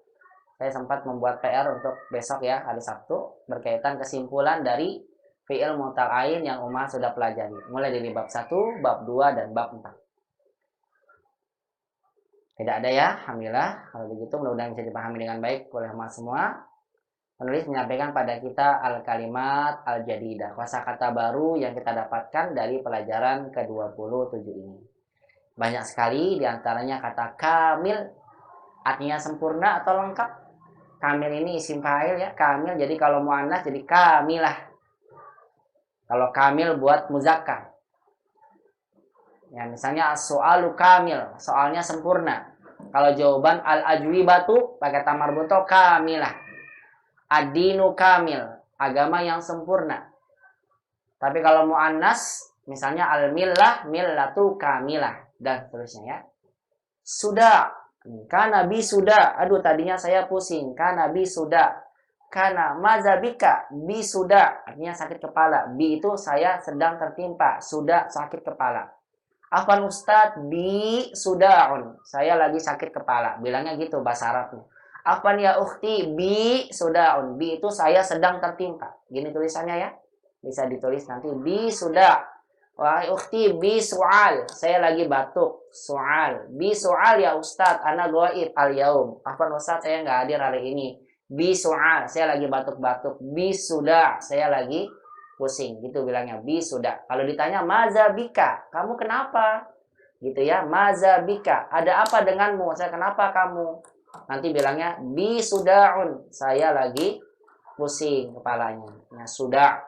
saya sempat membuat PR untuk besok ya, hari Sabtu, berkaitan kesimpulan dari fi'il mu'tal ain yang umat sudah pelajari. Mulai dari bab 1, bab 2, dan bab 4. Tidak ada ya, alhamdulillah. Kalau begitu mudah-mudahan bisa dipahami dengan baik oleh umat semua. Penulis menyampaikan pada kita al-kalimat al-jadidah, kosakata baru yang kita dapatkan dari pelajaran ke-27 ini. Banyak sekali diantaranya kata kamil, artinya sempurna atau lengkap. Kamil ini isim fa'il ya, kamil, jadi kalau muannas jadi kamilah. Kalau kamil buat muzakkar. Ya, misalnya as-so'alu kamil, soalnya sempurna. Kalau jawaban al-ajwibatu pakai tamar buto kamilah. Ad-dinu kamil, agama yang sempurna. Tapi kalau muannas, misalnya al-millah, millatu kamilah dan seterusnya ya. Sudah, kana bi sudah. Aduh, tadinya saya pusing. Kana bi sudah. Kana mazabika bi sudah. Artinya sakit kepala. Bi itu saya sedang tertimpa. Sudah sakit kepala. Afwan Ustadz, bi sudaun. Saya lagi sakit kepala. Bilangnya gitu bahasa Arabnya. Afwan ya ukhti, bi sudaun. Bi itu saya sedang tertimpa. Gini tulisannya ya. Bisa ditulis nanti bi sudah. Wahai ukhti, bi su'al. Saya lagi batuk. Su'al. Bi su'al ya Ustadz, ana goib al-yaum. Afwan Ustadz, saya nggak hadir hari ini. Bi su'al. Saya lagi batuk-batuk. Bi sudah. Saya lagi pusing, gitu bilangnya, bi sudah. Kalau ditanya mazabika, kamu kenapa? Gitu ya, mazabika, ada apa denganmu? Saya kenapa kamu? Nanti bilangnya bi sudaun, saya lagi pusing kepalanya. Nah, sudah.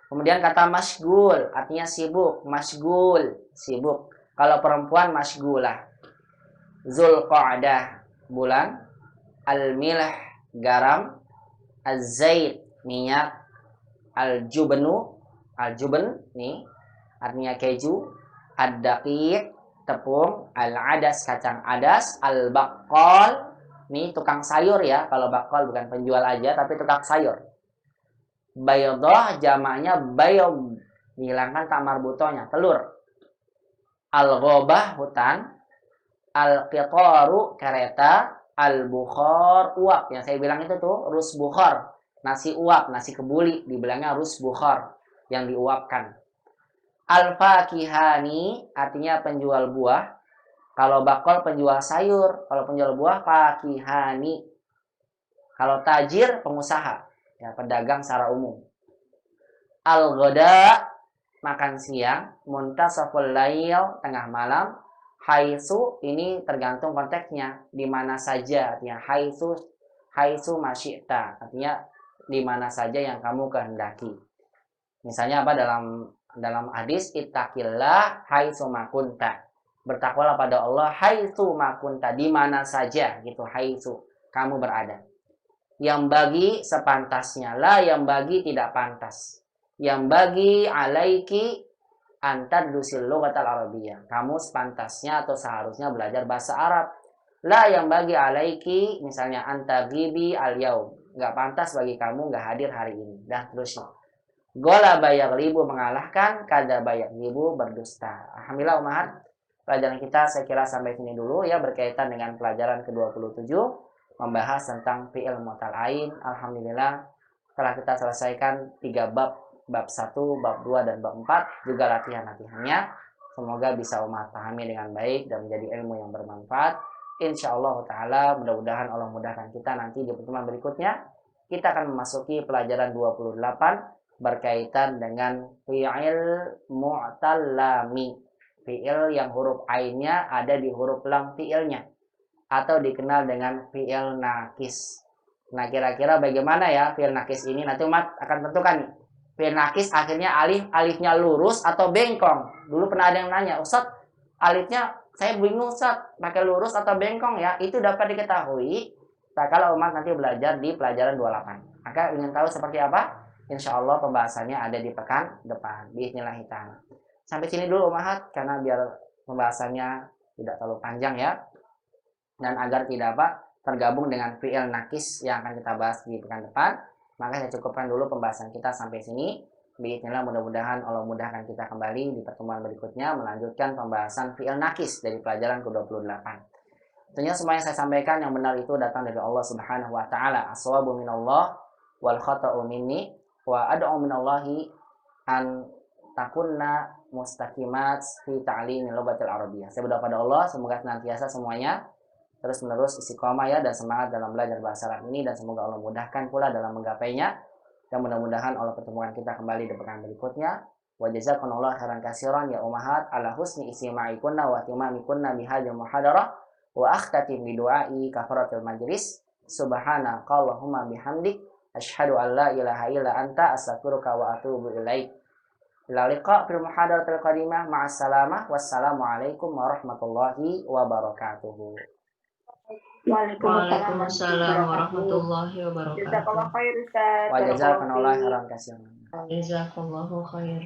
Kemudian kata masgul, artinya sibuk, masgul, sibuk. Kalau perempuan masgulah. Zulqa'dah, bulan. Al-milh, garam. Az-zait, minyak. Al-jubnu, al-jubn nih artinya keju, ad-daqiq tepung, al-adas kacang adas, al-baqqal nih tukang sayur ya, kalau baqqal bukan penjual aja tapi tukang sayur. Baydah jamaknya bayd, dihilangkan tak marbutonya, telur. Al-ghabah hutan, al-qitaru kereta, al-bukhar uap yang saya bilang itu tuh rus bukhar. Nasi uap, nasi kebuli, dibilangnya rus bukhar, yang diuapkan. Al-fakihani, artinya penjual buah. Kalau bakol, penjual sayur. Kalau penjual buah, fakihani. Kalau tajir, pengusaha. Ya, pedagang secara umum. Al-ghoda, makan siang. Muntasaful lail, tengah malam. Haitsu, ini tergantung konteksnya. Di mana saja, artinya haitsu masyita, artinya di mana saja yang kamu kehendaki. Misalnya apa dalam hadis ittaqillah haitsu makunta. Bertakwalah pada Allah haitsu makunta, di mana saja gitu, haitsu kamu berada. Yang bagi sepantasnya, la yang bagi tidak pantas. Yang bagi alaiki antadrusil lughatal arabiyyah. Kamu sepantasnya atau seharusnya belajar bahasa Arab. La yang bagi alaiki, misalnya antagibi al-yaum. Nggak pantas bagi kamu nggak hadir hari ini. Dan terusnya. Gola bayaglibu mengalahkan, kada bayaglibu berdusta. Alhamdulillah umahat. Pelajaran kita saya kira sampai sini dulu ya, berkaitan dengan pelajaran ke-27. Membahas tentang fi'il mutal'ain. Alhamdulillah telah kita selesaikan 3 bab. Bab 1, bab 2, dan bab 4. Juga latihan-latihannya. Semoga bisa umat pahami dengan baik dan menjadi ilmu yang bermanfaat. Insyaallah ta'ala, mudah-mudahan Allah mudahkan kita nanti di pertemuan berikutnya. Kita akan memasuki pelajaran 28 berkaitan dengan fi'il mu'tallami. Fi'il yang huruf ainnya ada di huruf lam fi'ilnya, atau dikenal dengan fi'il nakis. Nah, kira-kira bagaimana ya fi'il nakis ini? Nanti umat akan tentukan nih. Fi'il nakis akhirnya alifnya lurus atau bengkong. Dulu pernah ada yang nanya, Ustaz, alifnya saya bingung Ustaz, pakai lurus atau bengkong ya? Itu dapat diketahui kalau umat nanti belajar di pelajaran 28. Maka ingin tahu seperti apa? Insya Allah pembahasannya ada di pekan depan. Bismillahirrahmanirrahim. Sampai sini dulu umat, karena biar pembahasannya tidak terlalu panjang ya. Dan agar tidak tergabung dengan fi'il nakis yang akan kita bahas di pekan depan. Maka saya cukupkan dulu pembahasan kita sampai sini. Bismillah, mudah-mudahan Allah mudahkan kita kembali di pertemuan berikutnya melanjutkan pembahasan fi'il nakis dari pelajaran ke-28. Tentunya semua yang saya sampaikan yang benar itu datang dari Allah Subhanahu wa taala. As-shawabu minallah wal khata'u minni wa ad'u minallahi an takunna mustaqimat fi ta'limil lughatil arabiyyah. Saya berdoa pada Allah semoga senantiasa semuanya terus-menerus istiqomah ya dan semangat dalam belajar bahasa Arab ini, dan semoga Allah mudahkan pula dalam menggapainya. Dan mudah-mudahan Allah pertemuan kita kembali di pekan berikutnya. Wa jazakumullahu khairan katsiran ya ummahat ala husni istima'ikunna wa timamikunna bihadzal muhadarah wa akhtatim bi du'ai kafaratul majlis. Subhanakallahumma bihamdik Asyhadu an la ilaha illa anta astaghfiruka wa atubu ilaik. Ila liqa fil muhadaratil qadimah. Ma'assalamah. Wassalamualaikum warahmatullahi wabarakatuh. Waalaikumsalam warahmatullahi wabarakatuh. Jazakallahu khair Ustaz. Wa jazakallahu khairan katsiran. Jazakallahu khair.